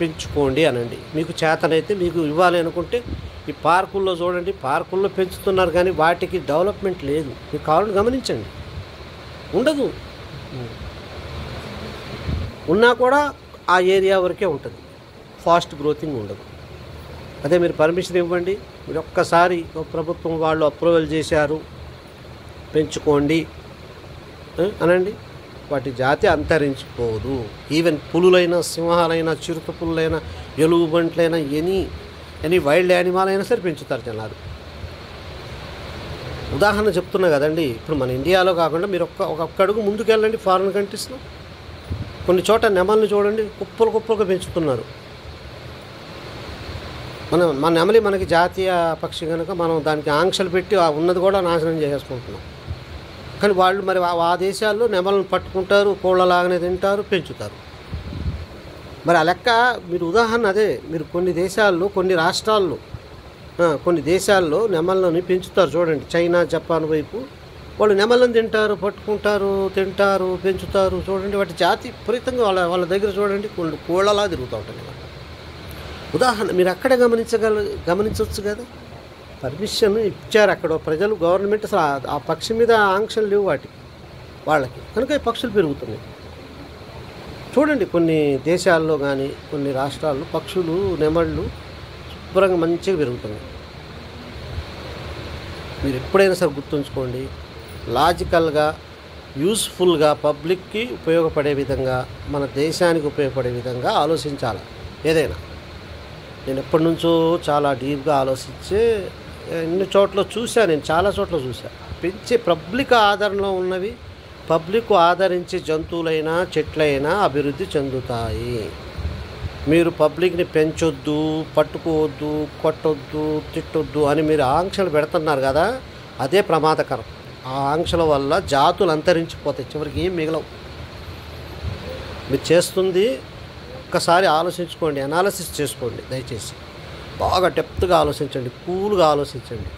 పెంచుకోండి అనండి. మీకు చేతనైతే మీకు ఇవ్వాలి అనుకుంటే ఈ పార్కుల్లో చూడండి, పార్కుల్లో పెంచుతున్నారు కానీ వాటికి డెవలప్మెంట్ లేదు. మీకు కావాలని గమనించండి. ఉండదు. ఉన్నా కూడా ఆ ఏరియా వరకే ఉంటుంది. ఫాస్ట్ గ్రోతింగ్ ఉండదు. అదే మీరు పర్మిషన్ ఇవ్వండి. మీరు ఒక్కసారి ప్రభుత్వం వాళ్ళు అప్రూవల్ చేశారు, పెంచుకోండి అనండి. వాటి జాతి అంతరించిపోదు. ఈవెన్ పులులైనా, సింహాలైనా, చిరుత పులులైనా, ఎలుగుబంట్లైనా, ఎనీ వైల్డ్ యానిమల్ అయినా సరే పెంచుతారు జనాలు. ఉదాహరణ చెప్తున్నా కదండి. ఇప్పుడు మన ఇండియాలో కాకుండా మీరు ఒక్క అడుగు ముందుకు వెళ్ళండి. ఫారిన్ కంట్రీస్లో కొన్ని చోట నెమల్ని చూడండి, కుప్పలుగా పెంచుతున్నారు. మన నెమలి మనకి జాతీయ పక్షి కనుక మనం దానికి ఆంక్షలు పెట్టి ఉన్నది కూడా నాశనం చేసేసుకుంటున్నాం. కానీ వాళ్ళు మరి ఆ దేశాల్లో నెమలను పట్టుకుంటారు, కోళ్ళలాగానే తింటారు, పెంచుతారు. మరి ఆ లెక్క మీరు ఉదాహరణ అదే. మీరు కొన్ని దేశాల్లో, కొన్ని రాష్ట్రాల్లో, కొన్ని దేశాల్లో నెమళ్ళని పెంచుతారు చూడండి. చైనా, జపాన్ వైపు వాళ్ళు నెమళ్ళని తింటారు, పట్టుకుంటారు, తింటారు, పెంచుతారు. చూడండి వాటి జాతి విపరీతంగా వాళ్ళ దగ్గర చూడండి కొన్ని కోళ్ళలా తిరుగుతూ ఉంటాయి. ఉదాహరణ మీరు అక్కడే గమనించవచ్చు కదా. పర్మిషన్ ఇచ్చారు అక్కడ ప్రజలు, గవర్నమెంట్. అసలు ఆ పక్షి మీద ఆంక్షలు లేవు వాళ్ళకి కనుక ఈ పక్షులు పెరుగుతున్నాయి. చూడండి కొన్ని దేశాల్లో కానీ కొన్ని రాష్ట్రాల్లో పక్షులు, నెమళ్ళు శుభ్రంగా మంచిగా పెరుగుతున్నాయి. మీరు ఎప్పుడైనా సరే గుర్తుంచుకోండి, లాజికల్గా, యూస్ఫుల్గా, పబ్లిక్కి ఉపయోగపడే విధంగా, మన దేశానికి ఉపయోగపడే విధంగా ఆలోచించాలి ఏదైనా. నేను ఎప్పటి నుంచో చాలా డీప్గా ఆలోచించే ఎన్ని చోట్ల చూశాను. నేను చాలా చోట్ల చూశాను. పెంచే పబ్లిక్ ఆదరణలో ఉన్నవి, పబ్లిక్ ఆదరించే జంతువులైనా చెట్లైనా అభివృద్ధి చెందుతాయి. మీరు పబ్లిక్ని పెంచొద్దు, పట్టుకోవద్దు, కొట్టొద్దు, తిట్టొద్దు అని మీరు ఆంక్షలు పెడుతున్నారు కదా, అదే ప్రమాదకరం. ఆ ఆంక్షల వల్ల జాతులు అంతరించిపోతాయి, చివరికి ఏం మిగలవు. మీరు చేస్తుంది ఒక్కసారి ఆలోచించుకోండి, అనాలిసిస్ చేసుకోండి. దయచేసి బాగా డెప్త్గా ఆలోచించండి, కూల్గా ఆలోచించండి.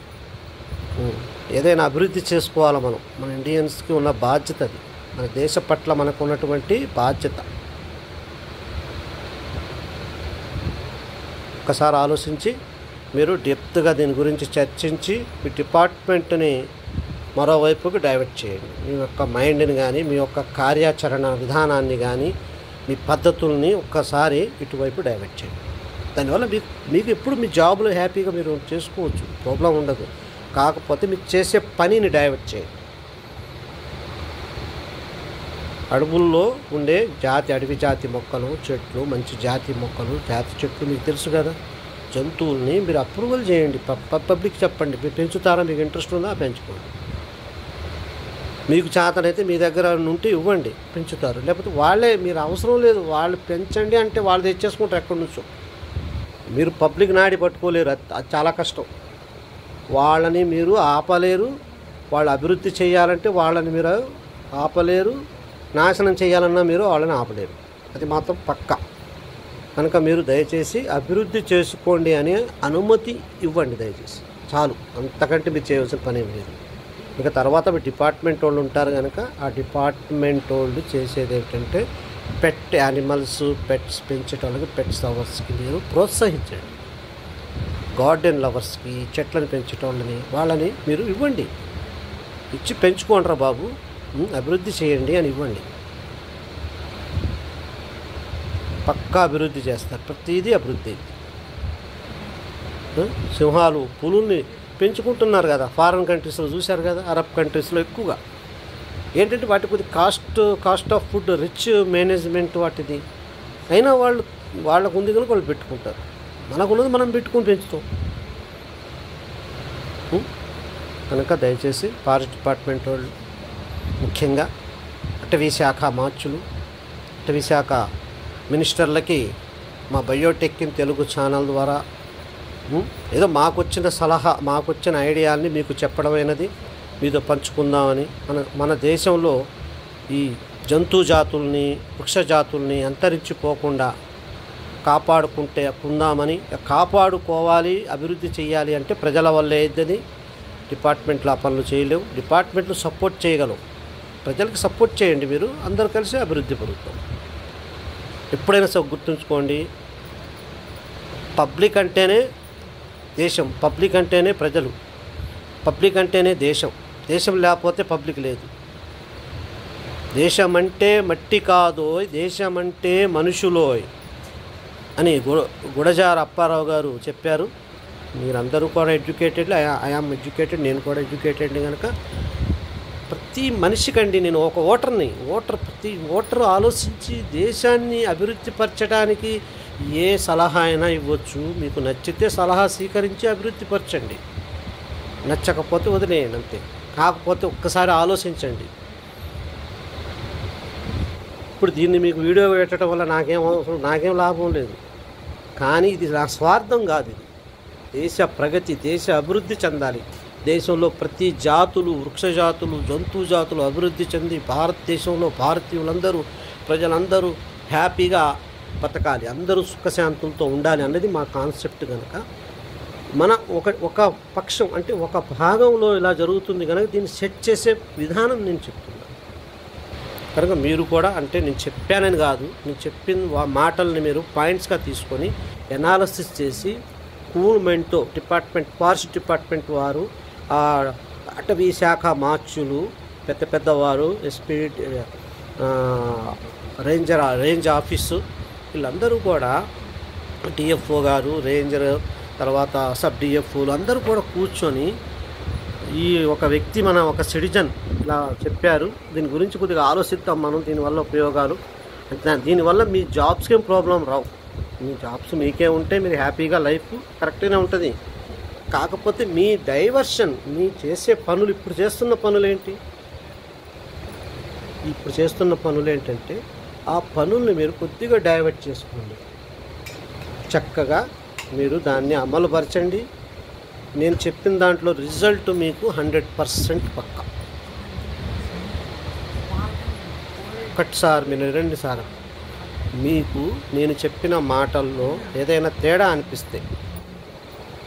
ఏదైనా అభివృద్ధి చేసుకోవాలి మన ఇండియన్స్కి ఉన్న బాధ్యత అది. మన దేశ పట్ల మనకు ఉన్నటువంటి బాధ్యత. ఒక్కసారి ఆలోచించి మీరు డెప్త్గా దీని గురించి చర్చించి మీ డిపార్ట్మెంట్ని మరోవైపుకి డైవర్ట్ చేయండి. మీ యొక్క మైండ్ని కానీ, మీ యొక్క కార్యాచరణ విధానాన్ని కానీ, మీ పద్ధతుల్ని ఒక్కసారి ఇటువైపు డైవర్ట్ చేయండి. దానివల్ల మీకు ఎప్పుడు మీ జాబ్లో హ్యాపీగా మీరు చేసుకోవచ్చు, ప్రాబ్లం ఉండదు. కాకపోతే మీరు చేసే పనిని డైవర్ట్ చేయండి. అడవుల్లో ఉండే అడవి జాతి మొక్కలు, చెట్లు, మంచి జాతి మొక్కలు, జాతి చెట్లు మీకు తెలుసు కదా. జంతువుల్ని మీరు అప్రూవల్ చేయండి, పబ్లిక్ చెప్పండి. మీరు పెంచుతారా, మీకు ఇంట్రెస్ట్ ఉందా, పెంచుకోండి. మీకు చేతనైతే మీ దగ్గర ఉంటే ఇవ్వండి, పెంచుతారు. లేకపోతే వాళ్ళే, మీరు అవసరం లేదు, వాళ్ళు పెంచండి అంటే వాళ్ళు తెచ్చేసుకుంటారు ఎక్కడి నుంచో. మీరు పబ్లిక్ నాడి పట్టుకోలేరు, అది చాలా కష్టం. వాళ్ళని మీరు ఆపలేరు. వాళ్ళు అభివృద్ధి చేయాలంటే వాళ్ళని మీరు ఆపలేరు. నాశనం చేయాలన్నా మీరు వాళ్ళని ఆపలేరు, అది మాత్రం పక్కా. కనుక మీరు దయచేసి అభివృద్ధి చేసుకోండి అనే అనుమతి ఇవ్వండి దయచేసి, చాలు. అంతకంటే మీరు చేయవలసిన పని ఏం లేదు. ఇక తర్వాత మీ డిపార్ట్మెంట్ వాళ్ళు ఉంటారు కనుక ఆ డిపార్ట్మెంట్ వాళ్ళు చేసేది ఏంటంటే పెట్ యానిమల్స్, పెట్స్ పెంచేటోళ్ళకి, పెట్స్ లవర్స్కి మీరు ప్రోత్సహించండి. గార్డెన్ లవర్స్కి, చెట్లను పెంచేటోళ్ళని, వాళ్ళని మీరు ఇవ్వండి. ఇచ్చి పెంచుకోండిరా బాబు, అభివృద్ధి చేయండి అని ఇవ్వండి. పక్కా అభివృద్ధి చేస్తారు, ప్రతిదీ అభివృద్ధి. సింహాలు, పులుల్ని పెంచుకుంటున్నారు కదా, ఫారిన్ కంట్రీస్లో చూశారు కదా, అరబ్ కంట్రీస్లో ఎక్కువగా. ఏంటంటే వాటి కొద్ది cost of food, rich management వాటిది. అయినా వాళ్ళకు ఉంది కనుక వాళ్ళు పెట్టుకుంటారు. మనకున్నది మనం పెట్టుకొని పెంచుతాం. కనుక దయచేసి ఫారెస్ట్ డిపార్ట్మెంట్ వాళ్ళు, ముఖ్యంగా అటవీ శాఖ మార్చులు, అటవీ శాఖ మినిస్టర్లకి మా బయోటెక్ ఇన్ తెలుగు ఛానల్ ద్వారా ఏదో మాకొచ్చిన సలహా, మాకొచ్చిన ఐడియాల్ని మీకు చెప్పడమైనది, మీతో పంచుకుందామని. మన దేశంలో ఈ జంతు జాతుల్ని, వృక్ష జాతుల్ని అంతరించిపోకుండా కాపాడుకుందామని. కాపాడుకోవాలి, అభివృద్ధి చేయాలి అంటే ప్రజల వల్లే అయిద్దని. డిపార్ట్మెంట్లు ఆ పనులు చేయలేవు, డిపార్ట్మెంట్లు సపోర్ట్ చేయగలవు. ప్రజలకు సపోర్ట్ చేయండి, మీరు అందరూ కలిసి అభివృద్ధి పడుతాం. ఎప్పుడైనా గుర్తుంచుకోండి, పబ్లిక్ అంటేనే దేశం, పబ్లిక్ అంటేనే ప్రజలు, పబ్లిక్ అంటేనే దేశం. దేశం లేకపోతే పబ్లిక్ లేదు. దేశం అంటే మట్టి కాదోయ్, దేశం అంటే మనుషులోయ్ అని గుడజార అప్పారావు గారు చెప్పారు. మీరందరూ కూడా ఎడ్యుకేటెడ్, ఐఆమ్ ఎడ్యుకేటెడ్, నేను కూడా ఎడ్యుకేటెడ్. కనుక ప్రతి మనిషికండి, నేను ఒక ఓటర్ని, ప్రతి ఓటరు ఆలోచించి దేశాన్ని అభివృద్ధి పరచడానికి ఏ సలహా అయినా ఇవ్వచ్చు. మీకు నచ్చితే సలహా స్వీకరించి అభివృద్ధి పరచండి, నచ్చకపోతే వదిలేయండి అంతే. కాకపోతే ఒక్కసారి ఆలోచించండి. ఇప్పుడు దీన్ని మీకు వీడియో పెట్టడం వల్ల నాకేం లాభం లేదు, కానీ ఇది నా స్వార్థం కాదు. ఇది దేశ ప్రగతి, దేశ అభివృద్ధి చెందాలి. దేశంలో ప్రతి జాతులు, వృక్ష జాతులు, జంతు జాతులు అభివృద్ధి చెంది భారతదేశంలో భారతీయులందరూ, ప్రజలందరూ హ్యాపీగా బతకాలి, అందరూ సుఖశాంతులతో ఉండాలి అన్నది మా కాన్సెప్ట్. కనుక మన ఒక పక్షం అంటే ఒక భాగంలో ఇలా జరుగుతుంది కనుక దీన్ని సెట్ చేసే విధానం నేను చెప్తున్నాను. కనుక మీరు కూడా, అంటే నేను చెప్పానని కాదు, నేను చెప్పిన మాటల్ని మీరు పాయింట్స్గా తీసుకొని ఎనాలిసిస్ చేసి కూల్ మైండ్తో ఫారెస్ట్ డిపార్ట్మెంట్ వారు, అటవీ శాఖ మార్చులు, పెద్దవారు, ఎస్పీ, రేంజ్ ఆఫీసు, వీళ్ళందరూ కూడా, డిఎఫ్ఓ గారు, రేంజర్, తర్వాత సబ్ డిఎఫ్ఓలు అందరూ కూడా కూర్చొని ఈ ఒక వ్యక్తి, ఒక సిటిజన్ ఇలా చెప్పారు, దీని గురించి కొద్దిగా ఆలోచిద్దాం మనం, దీనివల్ల ఉపయోగాలు. దీనివల్ల మీ జాబ్స్కి ఏం ప్రాబ్లం రావు, మీ జాబ్స్ మీకే ఉంటే మీరు హ్యాపీగా లైఫ్ కరెక్ట్గానే ఉంటుంది. కాకపోతే మీ డైవర్షన్, మీ చేసే పనులు, ఇప్పుడు చేస్తున్న పనులు ఏంటంటే ఆ పనుల్ని మీరు కొద్దిగా డైవర్ట్ చేసుకోండి. చక్కగా మీరు దాన్ని అమలుపరచండి. నేను చెప్పిన దాంట్లో రిజల్ట్ మీకు 100% పక్కా. ఒకటిసారి మీరు 2 సార్లు మీకు నేను చెప్పిన మాటల్లో ఏదైనా తేడా అనిపిస్తే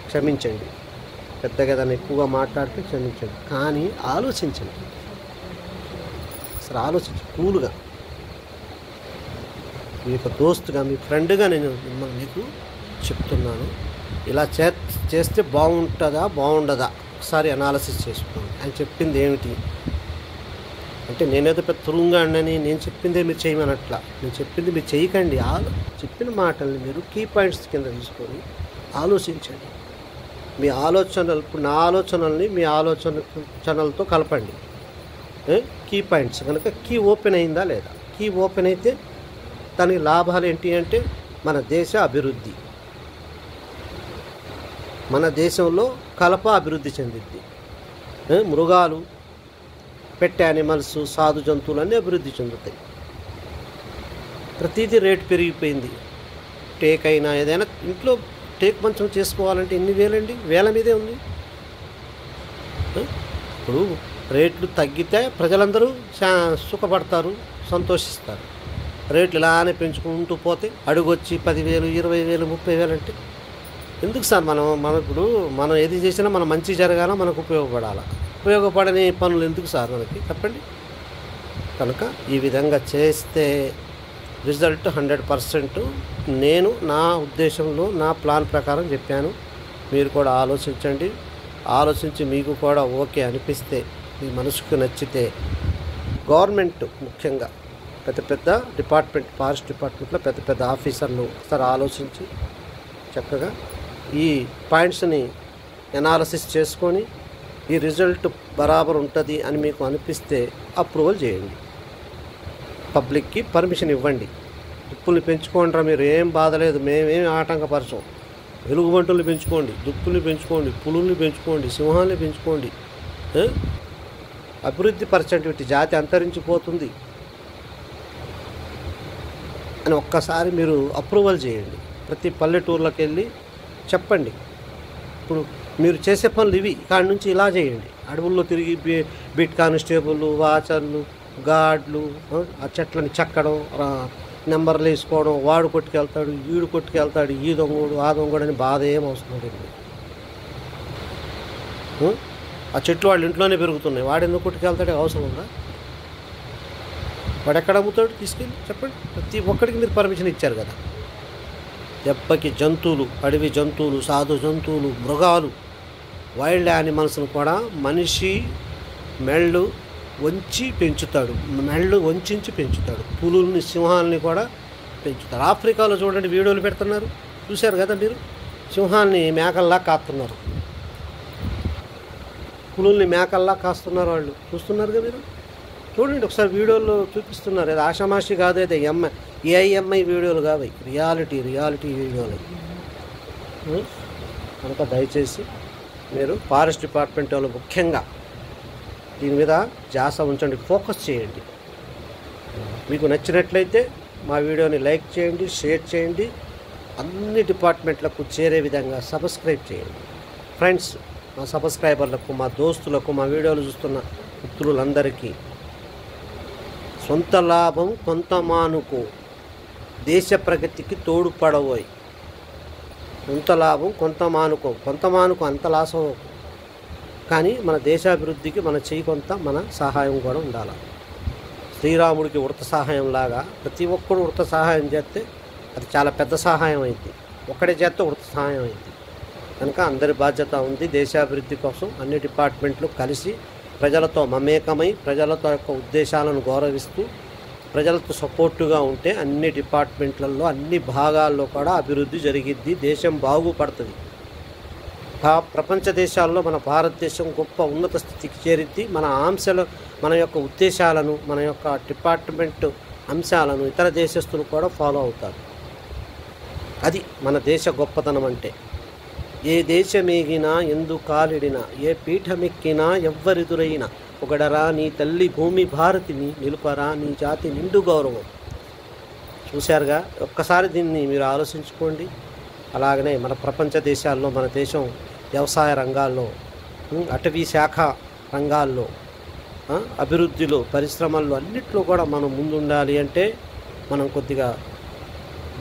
క్షమించండి, పెద్దగా ఏదైనా ఎక్కువగా మాట్లాడితే క్షమించండి, కానీ ఆలోచించండి. అసలు ఆలోచించి కూల్గా, మీ యొక్క దోస్తుగా, మీ ఫ్రెండ్గా నేను మీకు చెప్తున్నాను. ఇలా చేస్తే బాగుంటుందా బాగుండదా ఒకసారి అనాలసిస్ చేసుకోండి. ఆయన చెప్పింది ఏమిటి అంటే, నేనేదో పెద్ద తురుంగా అండని నేను చెప్పిందే మీరు చేయమనట్లా. నేను చెప్పింది మీరు చేయకండి. చెప్పిన మాటల్ని మీరు కీ పాయింట్స్ కింద తీసుకొని ఆలోచించండి. మీ ఆలోచనలు, ఇప్పుడు నా ఆలోచనల్ని మీ ఆలోచనలతో కలపండి. కీ పాయింట్స్ కనుక కీ ఓపెన్ అయిందా లేదా? కీ ఓపెన్ అయితే దానికి లాభాలు ఏంటి అంటే, మన దేశ అభివృద్ధి, మన దేశంలో కలప అభివృద్ధి చెందిద్ది. మృగాలు, పెట్ యానిమల్స్, సాధు జంతువులు అన్నీ అభివృద్ధి చెందుతాయి. ప్రతిదీ రేటు పెరిగిపోయింది. టేక్ అయినా ఏదైనా ఇంట్లో టేక్ మంచం చేసుకోవాలంటే ఎన్ని వేలండి? వేల మీదే ఉంది. ఇప్పుడు రేట్లు తగ్గితే ప్రజలందరూ సుఖపడతారు, సంతోషిస్తారు. రేట్లు ఇలానే పెంచుకుంటూ పోతే అడుగొచ్చి 10,000, 20,000, 30,000 అంటే ఎందుకు సార్? మనం ఇప్పుడు మనం ఏది చేసినా మన మంచి జరగాల, మనకు ఉపయోగపడాలా. ఉపయోగపడని పనులు ఎందుకు సార్ మనకి? చెప్పండి. కనుక ఈ విధంగా చేస్తే రిజల్ట్ 100%. నేను నా ఉద్దేశంలో నా ప్లాన్ ప్రకారం చెప్పాను. మీరు కూడా ఆలోచించండి. ఆలోచించి మీకు కూడా ఓకే అనిపిస్తే, మీ మనసుకు నచ్చితే, గవర్నమెంట్ ముఖ్యంగా పెద్ద డిపార్ట్మెంట్, ఫారెస్ట్ డిపార్ట్మెంట్లో పెద్ద ఆఫీసర్లు ఒకసారి ఆలోచించి చక్కగా ఈ పాయింట్స్ని ఎనాలసిస్ చేసుకొని ఈ రిజల్ట్ బరాబర్ ఉంటుంది అని మీకు అనిపిస్తే అప్రూవల్ చేయండి. పబ్లిక్కి పర్మిషన్ ఇవ్వండి. దుప్పుల్ని పెంచుకోండిరా, మీరు ఏం బాధలేదు, మేమేమి ఆటంకపరచం. ఎలుగుబంటుల్ని పెంచుకోండి, దుప్పుల్ని పెంచుకోండి, పులుల్ని పెంచుకోండి, సింహాల్ని పెంచుకోండి. అభివృద్ధి పరచండి, జాతి అంతరించిపోతుంది అని ఒక్కసారి మీరు అప్రూవల్ చేయండి. ప్రతి పల్లెటూర్లోకి వెళ్ళి చెప్పండి. ఇప్పుడు మీరు చేసే పనులు ఇవి, ఇక్కడి నుంచి ఇలా చేయండి. అడవుల్లో తిరిగి బీట్ కానిస్టేబుల్, వాచర్లు, గార్డులు, ఆ చెట్లని చెక్కడం, నెంబర్లు వేసుకోవడం, వాడు కొట్టుకెళ్తాడు, ఈడు కొట్టుకెళ్తాడు, ఈ దొంగోడు ఆ దొంగోడు అని బాధ ఏం అవసరం లేదు. ఆ చెట్లు వాళ్ళ ఇంట్లోనే పెరుగుతున్నాయి, వాడు ఎందుకు కొట్టుకెళ్తాడు? అవసరం ఉందా? వాడు ఎక్కడ అమ్ముతాడు? తీసుకెళ్ళి చెప్పండి. ప్రతి ఒక్కడికి మీరు పర్మిషన్ ఇచ్చారు కదా. దెబ్బకి జంతువులు, అడవి జంతువులు, సాధు జంతువులు, మృగాలు, వైల్డ్ యానిమల్స్ను కూడా మనిషి మెళ్ళు వంచి పెంచుతాడు, మెళ్ళు వంచి పెంచుతాడు. పులుల్ని, సింహాలని కూడా పెంచుతారు. ఆఫ్రికాలో చూడండి, వీడియోలు పెడుతున్నారు, చూశారు కదా మీరు. సింహాల్ని మేకల్లా కాస్తున్నారు, పులుల్ని మేకల్లా కాస్తున్నారు, వాళ్ళు చూస్తున్నారు కదా మీరు. చూడండి ఒకసారి, వీడియోలో చూపిస్తున్నారు. అది ఆషామాషి కాదు, అది ఏఐఎంఐ వీడియోలు కావు, రియాలిటీ వీడియోలు. కనుక దయచేసి మీరు ఫారెస్ట్ డిపార్ట్మెంట్ వాళ్ళు ముఖ్యంగా దీని మీద ధ్యాస ఉంచండి, ఫోకస్ చేయండి. మీకు నచ్చినట్లయితే మా వీడియోని లైక్ చేయండి, షేర్ చేయండి, అన్ని డిపార్ట్మెంట్లకు చేరే విధంగా సబ్స్క్రైబ్ చేయండి. ఫ్రెండ్స్, మా సబ్స్క్రైబర్లకు, మా దోస్తులకు, మా వీడియోలు చూస్తున్న మిత్రులందరికీ సొంత లాభం కొంత మానుకో, దేశ ప్రగతికి తోడ్పడబోయి. సొంత లాభం కొంత మానుకో, అంత లాస్ అవ్వకు. కానీ మన దేశాభివృద్ధికి మన చెయ్యి కొంత, మన సహాయం కూడా ఉండాలి. శ్రీరాముడికి ఉడత సహాయం లాగా ప్రతి ఒక్కరు ఉడత సహాయం చేస్తే అది చాలా పెద్ద సహాయం అయింది. ఒక్కడే చేస్తే ఉడత సహాయం అయింది. కనుక అందరి బాధ్యత ఉంది. దేశాభివృద్ధి కోసం అన్ని డిపార్ట్మెంట్లు కలిసి ప్రజలతో మమేకమై, ప్రజలతో యొక్క ఉద్దేశాలను గౌరవిస్తూ, ప్రజలతో సపోర్టుగా ఉంటే అన్ని డిపార్ట్మెంట్లలో, అన్ని భాగాల్లో కూడా అభివృద్ధి జరిగిద్ది, దేశం బాగుపడుతుంది. ప్రపంచ దేశాల్లో మన భారతదేశం గొప్ప ఉన్నత స్థితికి చేరిద్ది. మన యొక్క ఉద్దేశాలను, మన యొక్క డిపార్ట్మెంట్ అంశాలను ఇతర దేశస్తులు కూడా ఫాలో అవుతారు. అది మన దేశ గొప్పతనం అంటే. ఏ దేశమేగినా, ఎందు కాలిడినా, ఏ పీఠమెక్కినా, ఎవ్వరిదురైనా పొగడరా నీ తల్లి భూమి భారతిని, నిలుపరా నీ జాతి నిండు గౌరవం. చూశారుగా, ఒక్కసారి దీన్ని మీరు ఆలోచించుకోండి. అలాగనే మన ప్రపంచ దేశాల్లో మన దేశం వ్యవసాయ రంగాల్లో, అటవీ శాఖ రంగాల్లో, అభివృద్ధిలో, పరిశ్రమల్లో అన్నిట్లో కూడా మనం ముందుండాలి అంటే మనం కొద్దిగా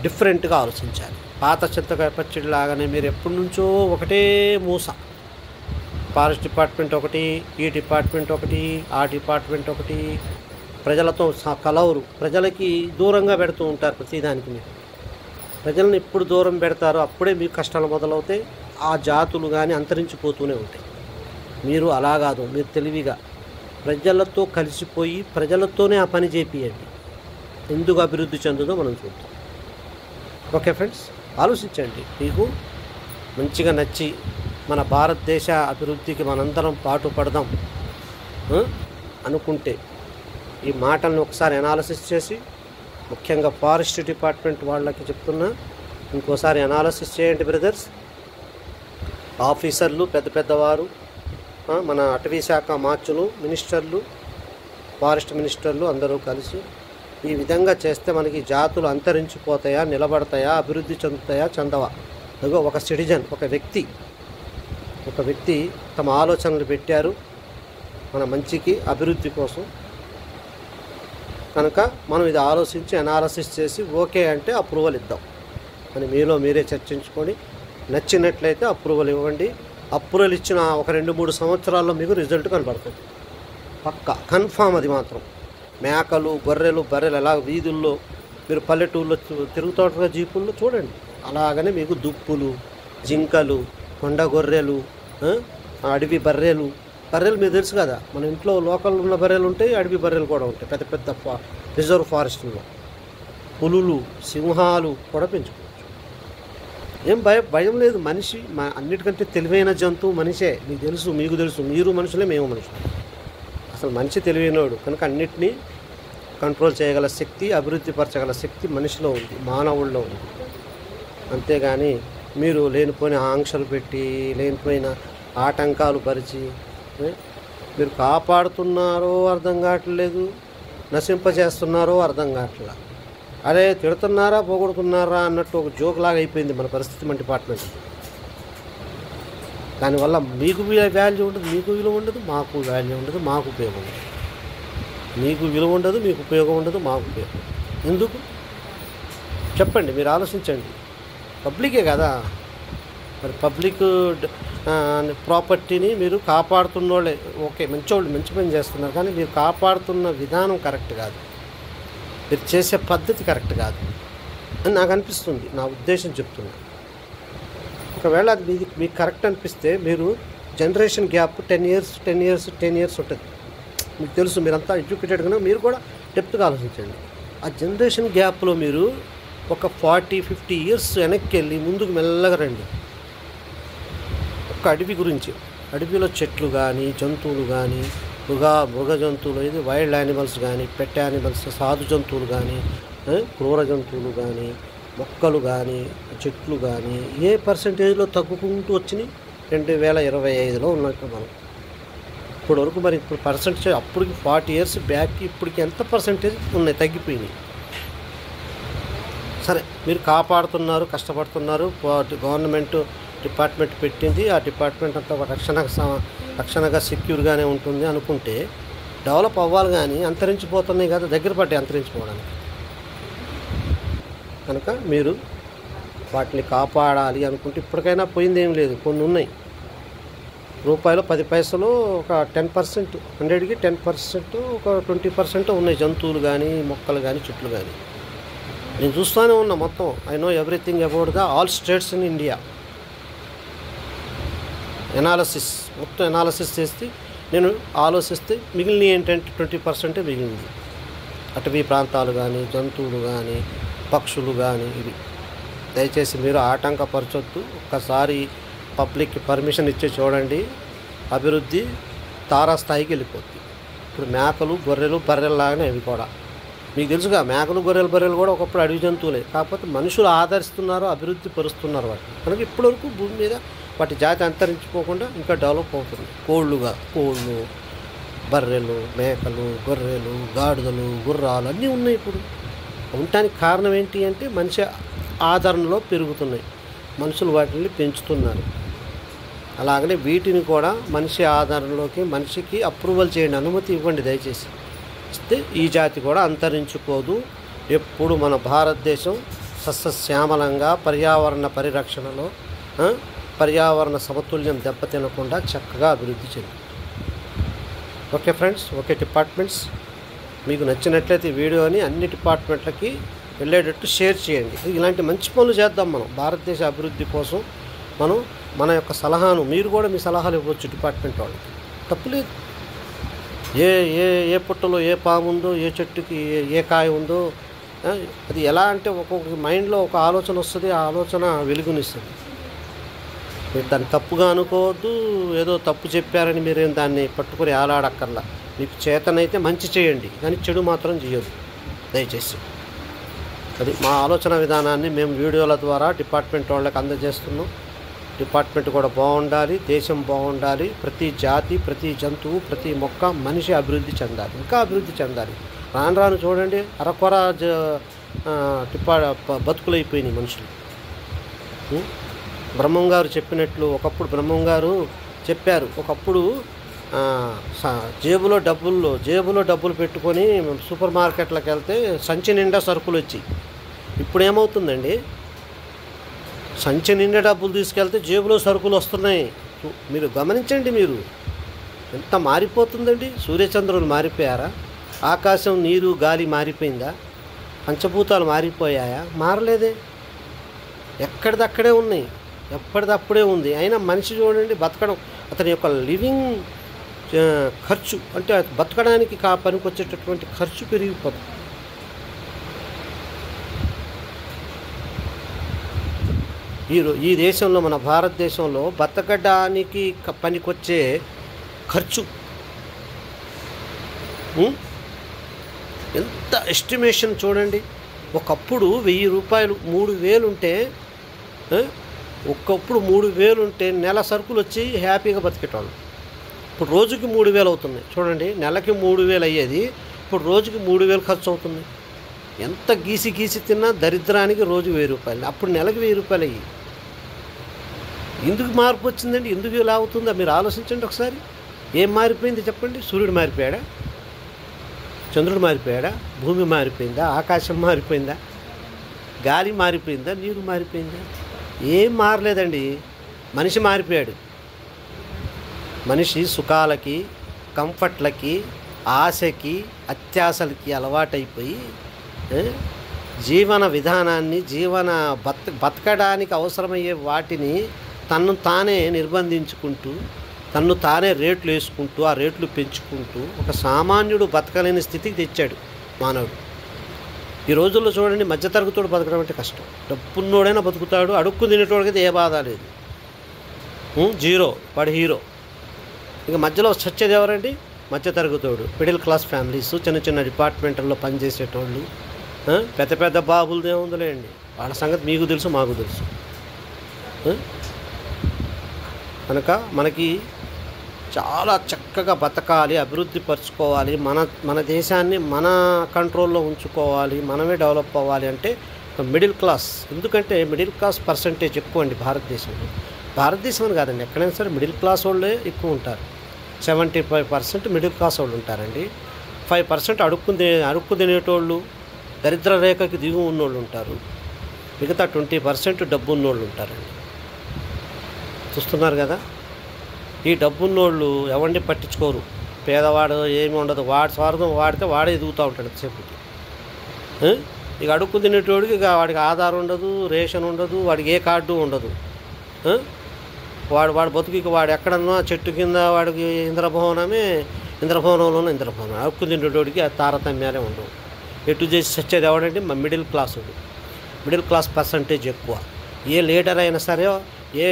డిఫరెంట్గా ఆలోచించాలి. పాత చింతకాయ పచ్చడి లాగానే మీరు ఎప్పటి నుంచో ఒకటే మూస, ఫారెస్ట్ డిపార్ట్మెంట్ ఒకటి, ఈ డిపార్ట్మెంట్ ఒకటి, ఆ డిపార్ట్మెంట్ ఒకటి, ప్రజలతో కలవరు, ప్రజలకి దూరంగా పెడుతూ ఉంటారు. ప్రతిదానికి మీరు ప్రజలను ఎప్పుడు దూరం పెడతారో అప్పుడే మీకు కష్టాలు మొదలవుతాయి. ఆ జాతులు కానీ అంతరించిపోతూనే ఉంటాయి. మీరు అలా కాదు, మీరు తెలివిగా ప్రజలతో కలిసిపోయి ప్రజలతోనే ఆ పని చేపియండి. ఎందుకు అభివృద్ధి చెందుదో మనం చూద్దాం. ఓకే ఫ్రెండ్స్, ఆలోచించండి. మీకు మంచిగా నచ్చి మన భారతదేశ అభివృద్ధికి మనందరం పాటుపడదాం అనుకుంటే ఈ మాటలను ఒకసారి అనాలిసిస్ చేసి, ముఖ్యంగా ఫారెస్ట్ డిపార్ట్మెంట్ వాళ్ళకి చెప్తున్నా, ఇంకోసారి అనాలిసిస్ చేయండి బ్రదర్స్. ఆఫీసర్లు, పెద్ద పెద్దవారు, మన అటవీ శాఖ మార్చులు, మినిస్టర్లు, ఫారెస్ట్ మినిస్టర్లు అందరూ కలిసి ఈ విధంగా చేస్తే మనకి జాతులు అంతరించిపోతాయా, నిలబడతాయా, అభివృద్ధి చెందుతాయా, చెందవా? అదిగో ఒక సిటిజన్, ఒక వ్యక్తి తమ ఆలోచనలు పెట్టారు మన మంచికి, అభివృద్ధి కోసం. కనుక మనం ఇది ఆలోచించి అనాలసిస్ చేసి ఓకే అంటే అప్రూవల్ ఇద్దాం అని మీరే చర్చించుకొని, నచ్చినట్లయితే అప్రూవల్ ఇవ్వండి. అప్రూవల్ ఇచ్చిన ఒక 2-3 సంవత్సరాల్లో మీకు రిజల్ట్ కనబడుతుంది పక్కా, కన్ఫామ్. అది మాత్రం మేకలు, గొర్రెలు, బర్రెలు ఎలా వీధుల్లో మీరు పల్లెటూళ్ళలో తిరుగుతుంటారు జీపుల్లో చూడండి, అలాగనే మీకు దుప్పులు, జింకలు, కొండ గొర్రెలు, అడవి బర్రెలు మీకు తెలుసు కదా, మన ఇంట్లో లోకల్ ఉన్న బర్రెలు ఉంటాయి, అడవి బర్రెలు కూడా ఉంటాయి. పెద్ద పెద్ద రిజర్వ్ ఫారెస్ట్లో పులులు, సింహాలు కూడా పెంచుకోవచ్చు. ఏం భయం లేదు. మనిషి అన్నిటికంటే తెలివైన జంతువు మనిషే. మీకు తెలుసు, మీరు మనుషులే, మేము మనుషులే. అసలు మనిషి తెలివైనవాడు కనుక అన్నిటినీ కంట్రోల్ చేయగల శక్తి, అభివృద్ధి పరచగల శక్తి మనిషిలో ఉంది, మానవుల్లో ఉంది. అంతేగాని మీరు లేనిపోయిన ఆంక్షలు పెట్టి, లేనిపోయిన ఆటంకాలు పరిచి మీరు కాపాడుతున్నారో అర్థం కావట్లేదు, నశింపజేస్తున్నారో అర్థం కావట్లేదు. అరే తిడుతున్నారా, పోగొడుతున్నారా అన్నట్టు ఒక జోక్ లాగా అయిపోయింది మన పరిస్థితి, మన డిపార్ట్మెంట్. దానివల్ల మీకు వాల్యూ ఉండదు, మీకు విలువ ఉండదు, మాకు వాల్యూ ఉండదు, మాకు ఉపయోగం ఉండదు. మీకు విలువ ఉండదు, మీకు ఉపయోగం ఉండదు, మాకు ఉపయోగం. ఎందుకు చెప్పండి, మీరు ఆలోచించండి. పబ్లికే కదా మరి, పబ్లిక్ ప్రాపర్టీని మీరు కాపాడుతున్నోళ్ళే. ఓకే, మంచోళ్ళు మంచి పని చేస్తున్నారు, కానీ మీరు కాపాడుతున్న విధానం కరెక్ట్ కాదు, మీరు చేసే పద్ధతి కరెక్ట్ కాదు అని నాకు అనిపిస్తుంది. నా ఉద్దేశం చెప్తున్నా. ఒకవేళ అది మీకు కరెక్ట్ అనిపిస్తే మీరు జనరేషన్ గ్యాప్ 10 years ఉంటుంది. మీకు తెలుసు, మీరంతా ఎడ్యుకేటెడ్ కనుక మీరు కూడా డెప్త్గా ఆలోచించండి. ఆ జనరేషన్ గ్యాప్లో మీరు ఒక 40-50 years వెనక్కి వెళ్ళి ముందుకు మెల్లగా రండి. ఒక అడవి గురించి, అడవిలో చెట్లు కానీ, జంతువులు కానీ, మృగ జంతువులు, ఇది వైల్డ్ యానిమల్స్ కానీ, పెట్ యానిమల్స్, సాధు జంతువులు కానీ, క్రూర జంతువులు కానీ, మొక్కలు కానీ, చెట్లు కానీ ఏ పర్సంటేజ్లో తగ్గుకుంటూ వచ్చినాయి 2025లో ఉన్నట్టు మనం ఇప్పటి వరకు. మరి ఇప్పుడు పర్సంటేజ్ అప్పటికి 40 years బ్యాక్ ఇప్పటికి ఎంత పర్సంటేజ్ ఉన్నాయి, తగ్గిపోయినాయి. సరే, మీరు కాపాడుతున్నారు, కష్టపడుతున్నారు, గవర్నమెంట్ డిపార్ట్మెంట్ పెట్టింది, ఆ డిపార్ట్మెంట్ అంతా రక్షణగా సెక్యూర్గానే ఉంటుంది అనుకుంటే డెవలప్ అవ్వాలి. కానీ అంతరించిపోతున్నాయి కదా, దగ్గర పడ్డాయి అంతరించిపోవడానికి. కనుక మీరు వాటిని కాపాడాలి అనుకుంటే ఇప్పటికైనా పోయింది ఏం లేదు. కొన్ని ఉన్నాయి, రూపాయలు 10 పైసలు ఒక 10%, 100కి 10%, ఒక 20% ఉన్నాయి జంతువులు కానీ, మొక్కలు కానీ, చెట్లు కానీ. నేను చూస్తూనే ఉన్నా మొత్తం. I know everything about all states in India. మొత్తం ఎనాలసిస్ చేస్తే నేను ఆలోచిస్తే మిగిలిన ఏంటంటే 20% మిగిలింది. అటవీ ప్రాంతాలు కానీ, జంతువులు కానీ, పక్షులు కానీ. ఇవి దయచేసి మీరు ఆటంకపరచొద్దు. ఒక్కసారి పబ్లిక్ పర్మిషన్ ఇచ్చి చూడండి, అభివృద్ధి తారాస్థాయికి వెళ్ళిపోద్ది. ఇప్పుడు మేకలు, గొర్రెలు, బర్రెల్లాగానే అవి కూడా. మీకు తెలుసుగా, మేకలు, బర్రెలు కూడా ఒకప్పుడు అడవి జంతువులే. కాకపోతే మనుషులు ఆదరిస్తున్నారు, అభివృద్ధి పరుస్తున్నారు వాటిని. కనుక ఇప్పటివరకు భూమి మీద వాటి జాతి అంతరించిపోకుండా ఇంకా డెవలప్ అవుతుంది. కోళ్ళు, బర్రెలు, మేకలు, గొర్రెలు, గాడిదలు, గుర్రాలు అన్నీ ఉన్నాయి. ఇప్పుడు ఉండటానికి కారణం ఏంటి అంటే మనిషి ఆదరణలో పెరుగుతున్నాయి, మనుషులు వాటిని పెంచుతున్నారు. అలాగనే వీటిని కూడా మనిషి ఆదరణలోకి, మనిషికి అప్రూవల్ చేయండి, అనుమతి ఇవ్వండి దయచేసి. ఇస్తే ఈ జాతి కూడా అంతరించిపోదు. ఎప్పుడు మన భారతదేశం సస్యశ్యామలంగా పర్యావరణ పరిరక్షణలో, పర్యావరణ సమతుల్యం దెబ్బతినకుండా చక్కగా అభివృద్ధి చెంది. ఓకే ఫ్రెండ్స్, ఓకే డిపార్ట్మెంట్స్, మీకు నచ్చినట్లయితే వీడియోని అన్ని డిపార్ట్మెంట్లకి వెళ్ళేటట్టు షేర్ చేయండి. ఇలాంటి మంచి పనులు చేద్దాం. మనం భారతదేశ అభివృద్ధి కోసం మనం మన యొక్క సలహాను మీరు కూడా మీ సలహాలు ఇవ్వచ్చు డిపార్ట్మెంట్ వాళ్ళకి, తప్పులేదు. ఏ ఏ ఏ పుట్టలో ఏ పాము ఉందో, ఏ చెట్టుకి ఏ కాయ ఉందో, అది ఎలా అంటే ఒక్కొక్క మైండ్లో ఒక ఆలోచన వస్తుంది, ఆ ఆలోచన వెలుగునిస్తుంది. మీరు దాన్ని తప్పుగా అనుకోవద్దు, ఏదో తప్పు చెప్పారని మీరేం దాన్ని పట్టుకొని ఆలాడక్కర్లా. మీకు చేతనైతే మంచి చేయండి, కానీ చెడు మాత్రం చేయొద్దు దయచేసి. అది మా ఆలోచన విధానాన్ని మేము వీడియోల ద్వారా డిపార్ట్మెంట్ వాళ్ళకి అందజేస్తున్నాం. డిపార్ట్మెంట్ కూడా బాగుండాలి, దేశం బాగుండాలి, ప్రతి జాతి, ప్రతి జంతువు, ప్రతి మొక్క, మనిషి అభివృద్ధి చెందాలి, ఇంకా అభివృద్ధి చెందాలి. రాను రాను చూడండి అరకొర బతుకులైపోయినాయి మనుషులు. బ్రహ్మం గారు చెప్పినట్లు, ఒకప్పుడు బ్రహ్మం గారు చెప్పారు, ఒకప్పుడు జేబులో డబ్బులు పెట్టుకొని సూపర్ మార్కెట్లకు వెళ్తే సంచి నిండా సరుకులు వచ్చి. ఇప్పుడు ఏమవుతుందండి, సంచి నిండా డబ్బులు తీసుకెళ్తే జేబులో సరుకులు వస్తున్నాయి. మీరు గమనించండి, మీరు ఎంత మారిపోతుందండి. సూర్యచంద్రులు మారిపోయారా? ఆకాశం, నీరు, గాలి మారిపోయిందా? పంచభూతాలు మారిపోయాయా? మారలేదే, ఎక్కడిదక్కడే ఉన్నాయి, ఎప్పటిదప్పుడే ఉంది. అయినా మనిషి చూడండి బతకడం, అతని యొక్క లివింగ్ ఖర్చు అంటే బతకడానికి పనికొచ్చేటటువంటి ఖర్చు పెరిగిపోతుంది. ఈ దేశంలో, మన భారతదేశంలో బతకడానికి పనికొచ్చే ఖర్చు ఎంత ఎస్టిమేషన్ చూడండి. ఒకప్పుడు 1000 రూపాయలు 3000 ఉంటే, ఒకప్పుడు 3000 ఉంటే నెల సరుకులు వచ్చి హ్యాపీగా బతికేటవాళ్ళు. ఇప్పుడు రోజుకి 3000 అవుతున్నాయి చూడండి. నెలకి 3000 అయ్యేది ఇప్పుడు రోజుకి 3000 ఖర్చు అవుతుంది. ఎంత గీసి తిన్నా దరిద్రానికి రోజు 1000 రూపాయలు, అప్పుడు నెలకి 1000 రూపాయలు అయ్యి. ఎందుకు మార్పు వచ్చిందండి? ఎందుకు ఇలా అవుతుందో మీరు ఆలోచించండి ఒకసారి. ఏం మారిపోయింది చెప్పండి? సూర్యుడు మారిపోయాడా? చంద్రుడు మారిపోయాడా? భూమి మారిపోయిందా? ఆకాశం మారిపోయిందా? గాలి మారిపోయిందా? నీరు మారిపోయిందా? ఏం మారలేదండి. మనిషి మారిపోయాడు. మనిషి సుఖాలకి, కంఫర్ట్లకి, ఆశకి, అత్యాశలకి అలవాటైపోయి జీవన విధానాన్ని, బతకడానికి అవసరమయ్యే వాటిని తన్ను తానే నిర్బంధించుకుంటూ, తన్ను తానే రేట్లు వేసుకుంటూ, ఆ రేట్లు పెంచుకుంటూ ఒక సామాన్యుడు బతకలేని స్థితికి తెచ్చాడు మానవుడు. ఈ రోజుల్లో చూడండి, మధ్యతరగతితోడు బతకడం అంటే కష్టం. డబ్బున్నోడైనా బతుకుతాడు, అడుక్కు తినేటోడికైతే ఏ బాధ లేదు. జీరో, వాడు హీరో. ఇక మధ్యలో చచ్చేది ఎవరండి? మధ్యతరగతోడు, మిడిల్ క్లాస్ ఫ్యామిలీస్, చిన్న డిపార్ట్మెంట్లలో పనిచేసేటోళ్ళు, పెద్ద బాబులదే ఉందిలేండి. వాళ్ళ సంగతి మీకు తెలుసు, మాకు తెలుసు. కనుక మనకి చాలా చక్కగా బతకాలి, అభివృద్ధి పరుచుకోవాలి, మన దేశాన్ని మన కంట్రోల్లో ఉంచుకోవాలి, మనమే డెవలప్ అవ్వాలి అంటే మిడిల్ క్లాస్. ఎందుకంటే మిడిల్ క్లాస్ పర్సంటేజ్ ఎక్కువ అండి భారతదేశంలో. భారతదేశం అని కాదండి, ఎక్కడైనా సరే మిడిల్ క్లాస్ వాళ్ళే ఎక్కువ ఉంటారు. 75% మిడిల్ క్లాస్ వాళ్ళు ఉంటారండి. 5% అడుక్కు తినేటోళ్ళు, దరిద్ర రేఖకి దిగు ఉన్నోళ్ళు ఉంటారు. మిగతా 20% డబ్బు ఉన్నోళ్ళు ఉంటారండి. చూస్తున్నారు కదా. ఈ డబ్బున్నోళ్ళు ఎవరిని పట్టించుకోరు. పేదవాడు ఏమి ఉండదు, వాడి స్వార్థం వాడితే వాడే ఎదుగుతూ ఉంటాడు సేపుకి. ఇక అడుక్కు తినేటోడికి ఇక వాడికి ఆధార్ ఉండదు, రేషన్ ఉండదు, వాడికి ఏ కార్డు ఉండదు. వాడు బతుకు వాడు ఎక్కడన్నా చెట్టు కింద వాడికి ఇంద్రభవనంలోనూ ఇంద్రభవనం. అడుక్కు తినేటోడికి ఆ తారతమ్యాలే ఉండవు. ఎటు చేసి చచ్చేది ఎవడంటే మా మిడిల్ క్లాస్ పర్సంటేజ్ ఎక్కువ. ఏ లీడర్ అయినా సరే, ఏ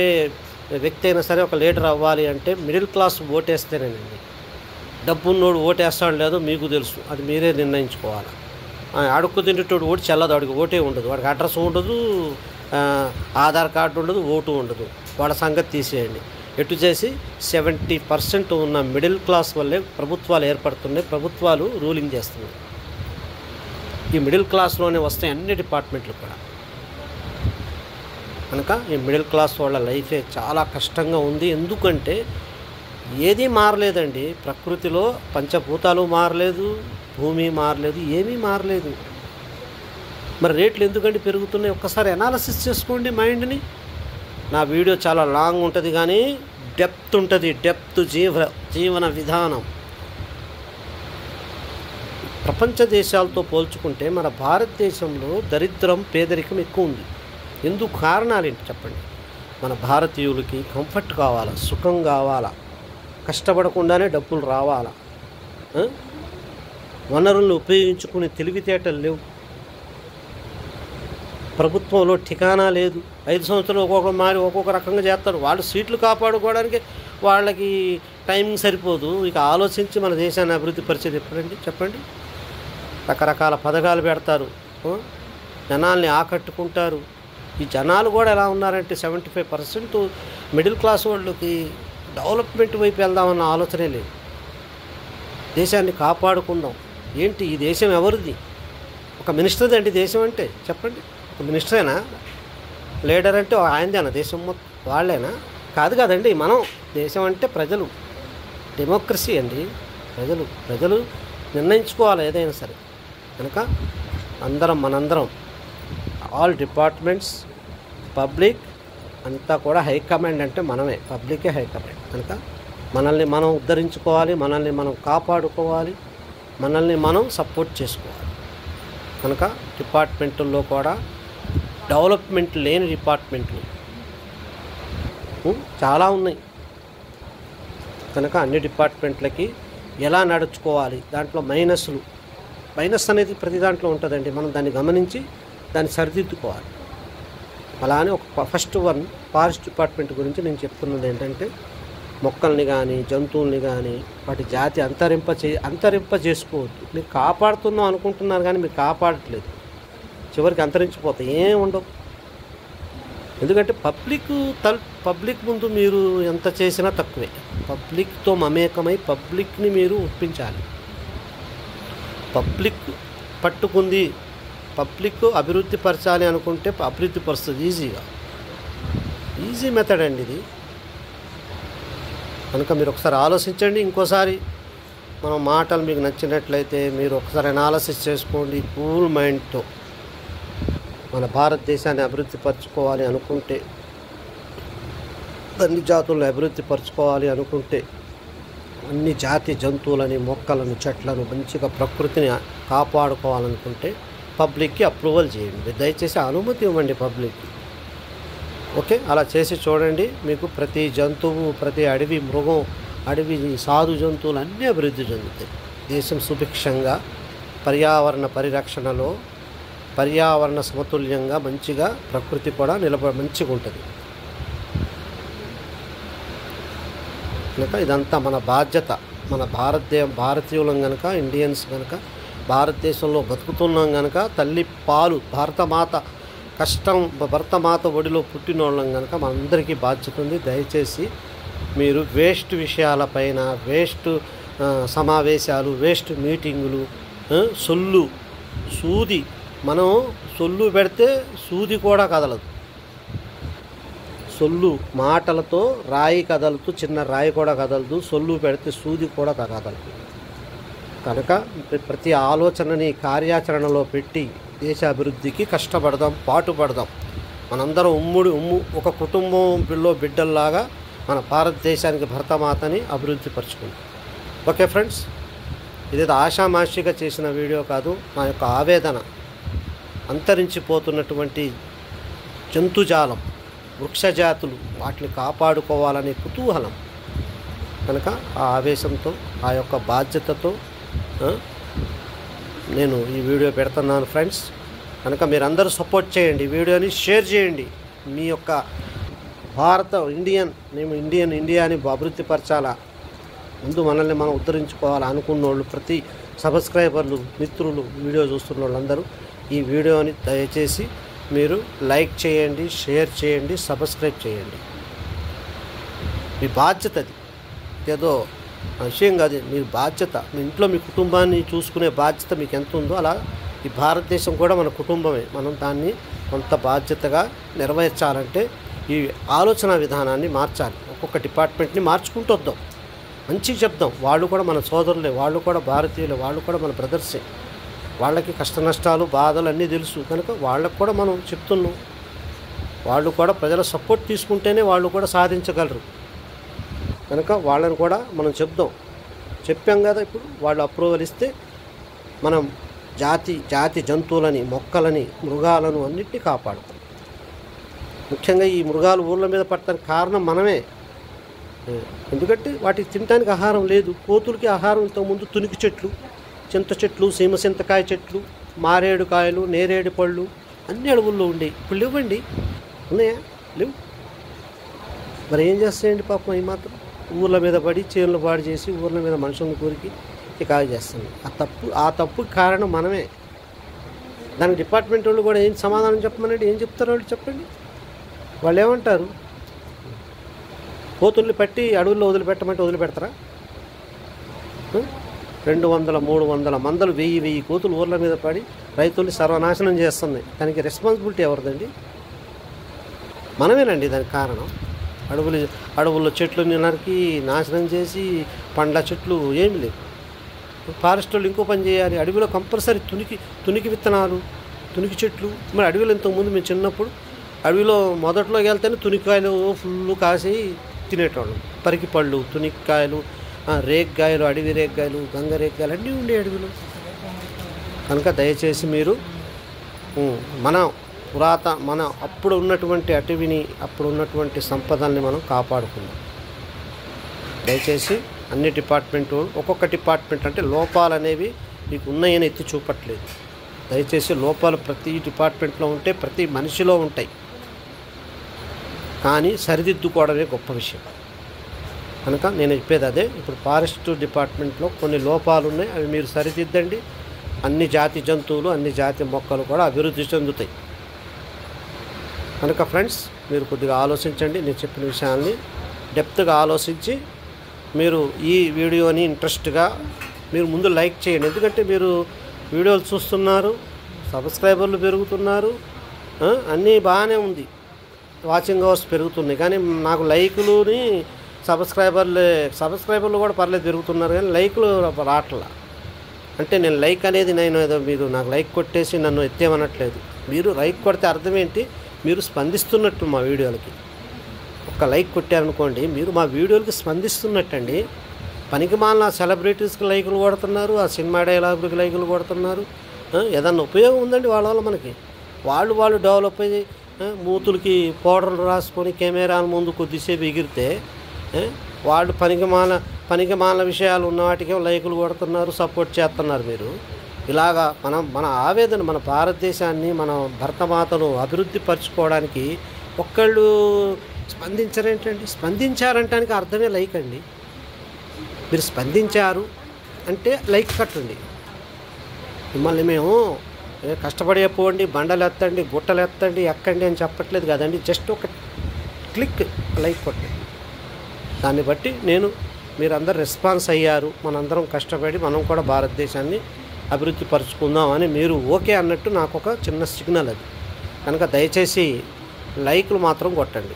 వ్యక్తి అయినా సరే ఒక లీడర్ అవ్వాలి అంటే మిడిల్ క్లాస్ ఓటేస్తేనేనండి. డబ్బున్నోడు ఓటేస్తాడు లేదో మీకు తెలుసు, అది మీరే నిర్ణయించుకోవాలి. అడుక్కు తింటేటోడు ఓటు చెల్లదు, వాడికి ఓటే ఉండదు, వాడికి అడ్రస్ ఉండదు, ఆధార్ కార్డు ఉండదు, ఓటు ఉండదు. వాళ్ళ సంగతి తీసేయండి. ఎటు చేసి 70% ఉన్న మిడిల్ క్లాస్ వల్లే ప్రభుత్వాలు ఏర్పడుతున్నాయి, ప్రభుత్వాలు రూలింగ్ చేస్తున్నాయి. ఈ మిడిల్ క్లాస్లోనే వస్తాయి అన్ని డిపార్ట్మెంట్లు కూడా. కనుక ఈ మిడిల్ క్లాస్ వాళ్ళ లైఫే చాలా కష్టంగా ఉంది. ఎందుకంటే ఏదీ మారలేదండి. ప్రకృతిలో పంచభూతాలు మారలేదు, భూమి మారలేదు, ఏమీ మారలేదు. మరి రేట్లు ఎందుకంటే పెరుగుతున్నాయి? ఒక్కసారి అనాలిసిస్ చేసుకోండి మైండ్ని. నా వీడియో చాలా లాంగ్ ఉంటుంది కానీ డెప్త్ ఉంటుంది. డెప్త్ జీవన విధానం. ప్రపంచ దేశాలతో పోల్చుకుంటే మన భారతదేశంలో దరిద్రం, పేదరికం ఎక్కువ ఉంది. ఎందుకు? కారణాలు ఏంటి చెప్పండి. మన భారతీయులకి కంఫర్ట్ కావాలా, సుఖం కావాలా, కష్టపడకుండానే డబ్బులు రావాలా, వనరులను ఉపయోగించుకునే తెలివితేటలు లేవు, ప్రభుత్వంలో ఠికానా లేదు, 5 సంవత్సరాలు ఒక్కొక్క రకంగా చేస్తారు. వాళ్ళు సీట్లు కాపాడుకోవడానికి వాళ్ళకి టైమింగ్ సరిపోదు. ఇక ఆలోచించి మన దేశాన్ని అభివృద్ధి పరిచేది ఎప్పుడండి చెప్పండి? రకరకాల పథకాలు పెడతారు, జనాల్ని ఆకట్టుకుంటారు. ఈ జనాలు కూడా ఎలా ఉన్నారంటే 75% మిడిల్ క్లాస్ వాళ్ళకి డెవలప్మెంట్ వైపు వెళ్దామన్న ఆలోచనే లేదు. దేశాన్ని కాపాడుకుందాం. ఏంటి ఈ దేశం ఎవరిది? ఒక మినిస్టర్ది అండి దేశం అంటే చెప్పండి. ఒక మినిస్టరేనా? లీడర్ అంటే ఆయనదేనా దేశం మొత్తం? వాళ్ళేనా? కాదు కదండి. మనం దేశం అంటే ప్రజలు, డెమోక్రసీ అండి. ప్రజలు నిర్ణయించుకోవాలి ఏదైనా సరే. కనుక మనందరం ఆల్ డిపార్ట్మెంట్స్, పబ్లిక్ అంతా కూడా హైకమాండ్ అంటే మనమే, పబ్లికే హైకమాండ్. కనుక మనల్ని మనం ఉద్ధరించుకోవాలి, మనల్ని మనం కాపాడుకోవాలి, మనల్ని మనం సపోర్ట్ చేసుకోవాలి. కనుక డిపార్ట్మెంటుల్లో కూడా డెవలప్మెంట్ లేని డిపార్ట్మెంట్లు చాలా ఉన్నాయి. కనుక అన్ని డిపార్ట్మెంట్లకి ఎలా నడుచుకోవాలి, దాంట్లో మైనస్ అనేది ప్రతి దాంట్లో ఉంటుందండి. మనం దాన్ని గమనించి దాన్ని సరిదిద్దుకోవాలి. అలానే ఒక ఫస్ట్ ఫారెస్ట్ డిపార్ట్మెంట్ గురించి నేను చెప్తున్నది ఏంటంటే, మొక్కల్ని కానీ జంతువుల్ని కానీ వాటి జాతి అంతరింప చేసుకోవద్దు. మీరు కాపాడుతున్నాం అనుకుంటున్నారు కానీ మీరు కాపాడట్లేదు. చివరికి అంతరించిపోతాయి, ఏం ఉండవు. ఎందుకంటే పబ్లిక్ ముందు మీరు ఎంత చేసినా తక్కువే. పబ్లిక్తో మమేకమై పబ్లిక్ని మీరు ఒప్పించాలి. పబ్లిక్ పట్టుకుంది, పబ్లిక్ అభివృద్ధి పరచాలి అనుకుంటే అభివృద్ధి పరుస్తుంది ఈజీ మెథడ్ అండి ఇది. కనుక మీరు ఒకసారి ఆలోచించండి. ఇంకోసారి మనం మాటలు మీకు నచ్చినట్లయితే మీరు ఒకసారి అనాలసిస్ చేసుకోండి. కూల్ మైండ్తో మన భారతదేశాన్ని అభివృద్ధి పరచుకోవాలి అనుకుంటే, అన్ని జాతులను అభివృద్ధి పరచుకోవాలి అనుకుంటే, అన్ని జాతి జంతువులని, మొక్కలను, చెట్లను, మంచిగా ప్రకృతిని కాపాడుకోవాలనుకుంటే పబ్లిక్కి అప్రూవల్ చేయండి. దయచేసి అనుమతి ఇవ్వండి పబ్లిక్కి. ఓకే, అలా చేసి చూడండి. మీకు ప్రతి జంతువు, ప్రతి అడవి మృగం, అడవి సాధు జంతువులు అన్నీ అభివృద్ధి చెందుతాయి. దేశం సుభిక్షంగా పర్యావరణ పరిరక్షణలో పర్యావరణ సమతుల్యంగా మంచిగా ప్రకృతి కూడా మంచిగా ఉంటుంది. కనుక ఇదంతా మన బాధ్యత. మన భారతీయులం కనుక, ఇండియన్స్ కనుక, భారతదేశంలో బతుకుతున్నాం కనుక, తల్లి పాలు భరతమాత కష్టం, భరతమాత ఒడిలో పుట్టినోళ్ళం కనుక మనందరికీ బాధ్యత ఉంది. దయచేసి మీరు వేస్ట్ విషయాలపైన, వేస్ట్ సమావేశాలు, వేస్ట్ మీటింగులు, సూది మనం సొల్లు పెడితే సూది కూడా కదలదు. సొల్లు మాటలతో రాయి కదలదు, చిన్న రాయి కూడా కదలదు. సొల్లు పెడితే సూది కూడా కదలదు. కనుక ప్రతి ఆలోచనని కార్యాచరణలో పెట్టి దేశ అభివృద్ధికి కష్టపడదాం, పాటుపడదాం. మనందరం ఒక కుటుంబంలో బిడ్డల్లాగా మన భారతదేశానికి భరతమాతని అభివృద్ధి పరుచుకుందాం. ఓకే ఫ్రెండ్స్, ఇదేదో ఆషామాషిగా చేసిన వీడియో కాదు. నా యొక్క ఆవేదన, అంతరించిపోతున్నటువంటి జంతుజాలం, వృక్షజాతులు, వాటిని కాపాడుకోవాలనే కుతూహలం. కనుక ఆ ఆవేశంతో, ఆ యొక్క బాధ్యతతో నేను ఈ వీడియో పెడుతున్నాను ఫ్రెండ్స్. కనుక మీరందరూ సపోర్ట్ చేయండి, వీడియోని షేర్ చేయండి. మీ యొక్క ఇండియాని అభివృద్ధి పరచాలా, ముందు మనల్ని మనం ఉద్ధరించుకోవాలా అనుకున్న వాళ్ళు, ప్రతి సబ్స్క్రైబర్లు, మిత్రులు, వీడియో చూస్తున్న వాళ్ళందరూ ఈ వీడియోని దయచేసి మీరు లైక్ చేయండి, షేర్ చేయండి, సబ్స్క్రైబ్ చేయండి. మీ బాధ్యత అది, ఏదో విషయం కాదు. మీ బాధ్యత, మీ ఇంట్లో మీ కుటుంబాన్ని చూసుకునే బాధ్యత మీకు ఎంత ఉందో అలా ఈ భారతదేశం కూడా మన కుటుంబమే. మనం దాన్ని కొంత బాధ్యతగా నెరవేర్చాలంటే ఈ ఆలోచన విధానాన్ని మార్చాలి. ఒక్కొక్క డిపార్ట్మెంట్ని మార్చుకుంటూ వద్దాం, మంచిగా చెప్దాం. వాళ్ళు కూడా మన సోదరులే, వాళ్ళు కూడా భారతీయులే, వాళ్ళు కూడా మన బ్రదర్సే. వాళ్ళకి కష్ట నష్టాలు, బాధలు అన్నీ తెలుసు. కనుక వాళ్ళకు కూడా మనం చెప్తున్నాం. వాళ్ళు కూడా ప్రజల సపోర్ట్ తీసుకుంటేనే వాళ్ళు కూడా సాధించగలరు. కనుక వాళ్ళని కూడా మనం చెప్పాం కదా. ఇప్పుడు వాళ్ళు అప్రూవల్ ఇస్తే మనం జాతి జంతువులని, మొక్కలని, మృగాలను అన్నిటినీ కాపాడుతాం. ముఖ్యంగా ఈ మృగాలు ఊళ్ళ మీద పడటానికి కారణం మనమే. ఎందుకంటే వాటికి తినడానికి ఆహారం లేదు. కోతులకి ఆహారం ఇంతకుముందు తునికి చెట్లు, చింత చెట్లు, సీమ చింతకాయ చెట్లు, మారేడు కాయలు, నేరేడు పళ్ళు అన్ని అడవుల్లో ఉండేవి. ఇప్పుడు లేవండి. ఉన్నాయా? లేవు. మరి ఏం చేస్తాయండి పాపం? ఈ మాత్రం ఊర్ల మీద పడి చేనులు పాడు చేసి ఊర్ల మీద మనుషులను కోరికి ఇక చేస్తుంది. ఆ తప్పుకి కారణం మనమే. దానికి డిపార్ట్మెంట్ వాళ్ళు కూడా ఏం సమాధానం చెప్పమనండి. ఏం చెప్తారు వాళ్ళు? చెప్పండి. వాళ్ళు ఏమంటారు? కోతుల్ని పట్టి అడవుల్లో వదిలిపెట్టమంటే వదిలిపెడతారా? 200, 300 మందలు, 1000 కోతులు ఊర్ల మీద పడి రైతుల్ని సర్వనాశనం చేస్తున్నాయి. దానికి రెస్పాన్సిబిలిటీ ఎవరిదండి? మనమేనండి దానికి కారణం. అడవుల్లో చెట్లని నరికి నాశనం చేసి పండ్ల చెట్లు ఏమి లేవు. ఫారెస్ట్ వాళ్ళు ఇంకో పని చేయాలి. అడవిలో కంపల్సరీ తునికి విత్తనాలు, తునికి చెట్లు. మరి అడవిలో ఇంతకుముందు మేము చిన్నప్పుడు అడవిలో మొదట్లోకి వెళ్తేనే తునికాయలు ఫుల్ కాసి తినేటోళ్ళం. పరికి పళ్ళు, తునిక్కాయలు, రేగ్గాయలు, అడవి రేగ్గాయలు, గంగ రేగ్గాయలు అన్నీ ఉండే అడవిలో. కనుక దయచేసి మీరు మన అప్పుడు ఉన్నటువంటి అటవిని, అప్పుడు ఉన్నటువంటి సంపదల్ని మనం కాపాడుకుందాం. దయచేసి అన్ని డిపార్ట్మెంటు, ఒక్కొక్క డిపార్ట్మెంట్ అంటే లోపాలు అనేవి మీకు ఉన్నాయని ఎత్తి చూపట్లేదు. దయచేసి లోపాలు ప్రతి డిపార్ట్మెంట్లో ఉంటే ప్రతి మనిషిలో ఉంటాయి, కానీ సరిదిద్దుకోవడమే గొప్ప విషయం. కనుక నేను చెప్పేది అదే. ఇప్పుడు ఫారెస్ట్ డిపార్ట్మెంట్లో కొన్ని లోపాలు ఉన్నాయి, అవి మీరు సరిదిద్దండి. అన్ని జాతి జంతువులు, అన్ని జాతి మొక్కలు కూడా అభివృద్ధి చెందుతాయి. కనుక ఫ్రెండ్స్, మీరు కొద్దిగా ఆలోచించండి. నేను చెప్పిన విషయాల్ని డెప్త్గా ఆలోచించి మీరు ఈ వీడియోని ఇంట్రెస్ట్గా మీరు ముందు లైక్ చేయండి. ఎందుకంటే మీరు వీడియోలు చూస్తున్నారు, సబ్స్క్రైబర్లు పెరుగుతున్నారు, అన్నీ బాగానే ఉంది, వాచింగ్ అవర్స్ పెరుగుతున్నాయి. కానీ నాకు లైకులుని సబ్స్క్రైబర్లు కూడా పర్లేదు పెరుగుతున్నారు, కానీ లైకులు రావట్లా. అంటే నేను లైక్ అనేది ఏదో మీరు నాకు లైక్ కొట్టేసి నన్ను ఎత్తేమనట్లేదు. మీరు లైక్ కొడితే అర్థం ఏంటి? మీరు స్పందిస్తున్నట్టు మా వీడియోలకి. ఒక్క లైక్ కొట్టారనుకోండి, మీరు మా వీడియోలకి స్పందిస్తున్నట్టండి. పనికి మాలిన సెలబ్రిటీస్కి లైకులు కొడుతున్నారు, ఆ సినిమా డైలాగులకి లైకులు కొడుతున్నారు. ఏదన్నా ఉపయోగం ఉందండి వాళ్ళ వల్ల మనకి? వాళ్ళు డెవలప్ అయ్యి మూతులకి పౌడర్లు రాసుకొని కెమెరాల ముందు కొద్దిసేపు ఎగిరితే వాళ్ళు పనికి మాలిన విషయాలు ఉన్న వాటికే లైకులు కొడుతున్నారు, సపోర్ట్ చేస్తున్నారు. మీరు ఇలాగా మన ఆవేదన, మన భారతదేశాన్ని, మన భరతమాతను అభివృద్ధి పరచుకోవడానికి ఒక్కళ్ళు స్పందించారేంటండి? స్పందించారంటానికి అర్థమే లైక్ అండి. మీరు స్పందించారు అంటే లైక్ కట్టండి. మిమ్మల్ని మేము కష్టపడిపోండి, బండలు ఎత్తండి, గుట్టలు ఎత్తండి, ఎక్కండి అని చెప్పట్లేదు కదండి. జస్ట్ ఒక క్లిక్ లైక్ కొట్టండి. దాన్ని బట్టి మీరందరూ రెస్పాన్స్ అయ్యారు, మనందరం కష్టపడి మనం కూడా భారతదేశాన్ని అభివృద్ధి పరుచుకుందాం అని మీరు ఓకే అన్నట్టు నాకు ఒక చిన్న సిగ్నల్ అది. కనుక దయచేసి లైకులు మాత్రం కొట్టండి.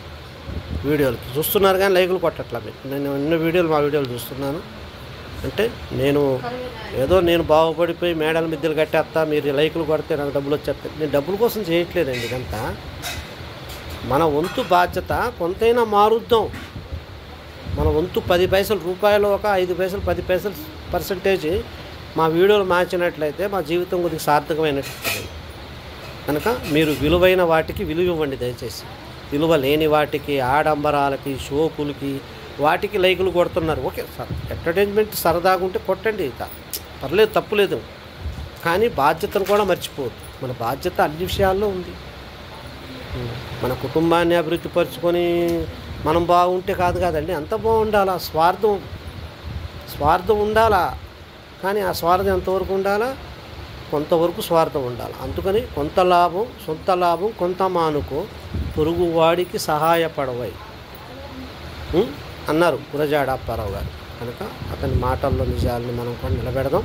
వీడియోలకి చూస్తున్నారు కానీ లైకులు కొట్టట్లా. నేను ఎన్నో మా వీడియోలు చూస్తున్నాను. అంటే నేను బాగుపడిపోయి మేడల మిద్దెలు కట్టేస్తా, మీరు లైకులు కొడితే నాకు డబ్బులు వచ్చేస్తాయి. నేను డబ్బుల కోసం చేయట్లేదండి ఇదంతా. మన వంతు బాధ్యత కొంతైనా మారుద్దాం. మన వంతు 10 పైసలు రూపాయలు, ఒక 5 పైసలు 10 పైసలు పర్సంటేజ్ మా వీడియోలు మార్చినట్లయితే మా జీవితం కొద్దిగా సార్థకమైనట్టు. కనుక మీరు విలువైన వాటికి విలువ ఇవ్వండి దయచేసి. విలువ లేని వాటికి, ఆడంబరాలకి, షోకులకి, వాటికి లైకులు కొడుతున్నారు. ఓకే సార్, ఎంటర్టైన్మెంట్ సరదాగా ఉంటే కొట్టండి, పర్లేదు, తప్పులేదు. కానీ బాధ్యతను కూడా మర్చిపోవద్దు. మన బాధ్యత అన్ని విషయాల్లో ఉంది. మన కుటుంబాన్ని అభివృద్ధి పరుచుకొని మనం బాగుంటే కాదండి, అంత బాగుండాలా. స్వార్థం ఉండాలా. కానీ ఆ స్వార్థం ఎంతవరకు ఉండాలా? కొంతవరకు స్వార్థం ఉండాలి. అందుకని కొంత లాభం, సొంత లాభం కొంత మానుకో, పొరుగు వాడికి సహాయపడవై అన్నారు గురజాడ అప్పారావు గారు. కనుక అతని మాటల్లో నిజాలని మనం కూడా నిలబెడదాం.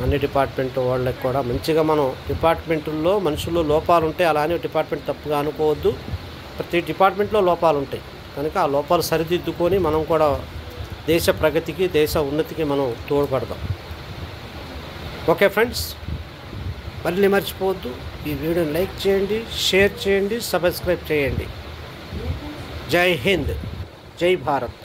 అన్ని డిపార్ట్మెంట్ వాళ్ళకి కూడా మంచిగా మనం డిపార్ట్మెంటుల్లో మనుషుల్లో లోపాలు ఉంటాయి, అలానే డిపార్ట్మెంట్ తప్పుగా అనుకోవద్దు. ప్రతి డిపార్ట్మెంట్లో లోపాలు ఉంటాయి. కనుక ఆ లోపాలు సరిదిద్దుకొని మనం కూడా దేశ ప్రగతికి, దేశ ఉన్నతికి మనం తోడ్పడదాం. ఓకే ఫ్రెండ్స్, మళ్ళీ మర్చిపోవద్దు, ఈ వీడియోని లైక్ చేయండి, షేర్ చేయండి, సబ్స్క్రైబ్ చేయండి. జై హింద్, జై భారత్.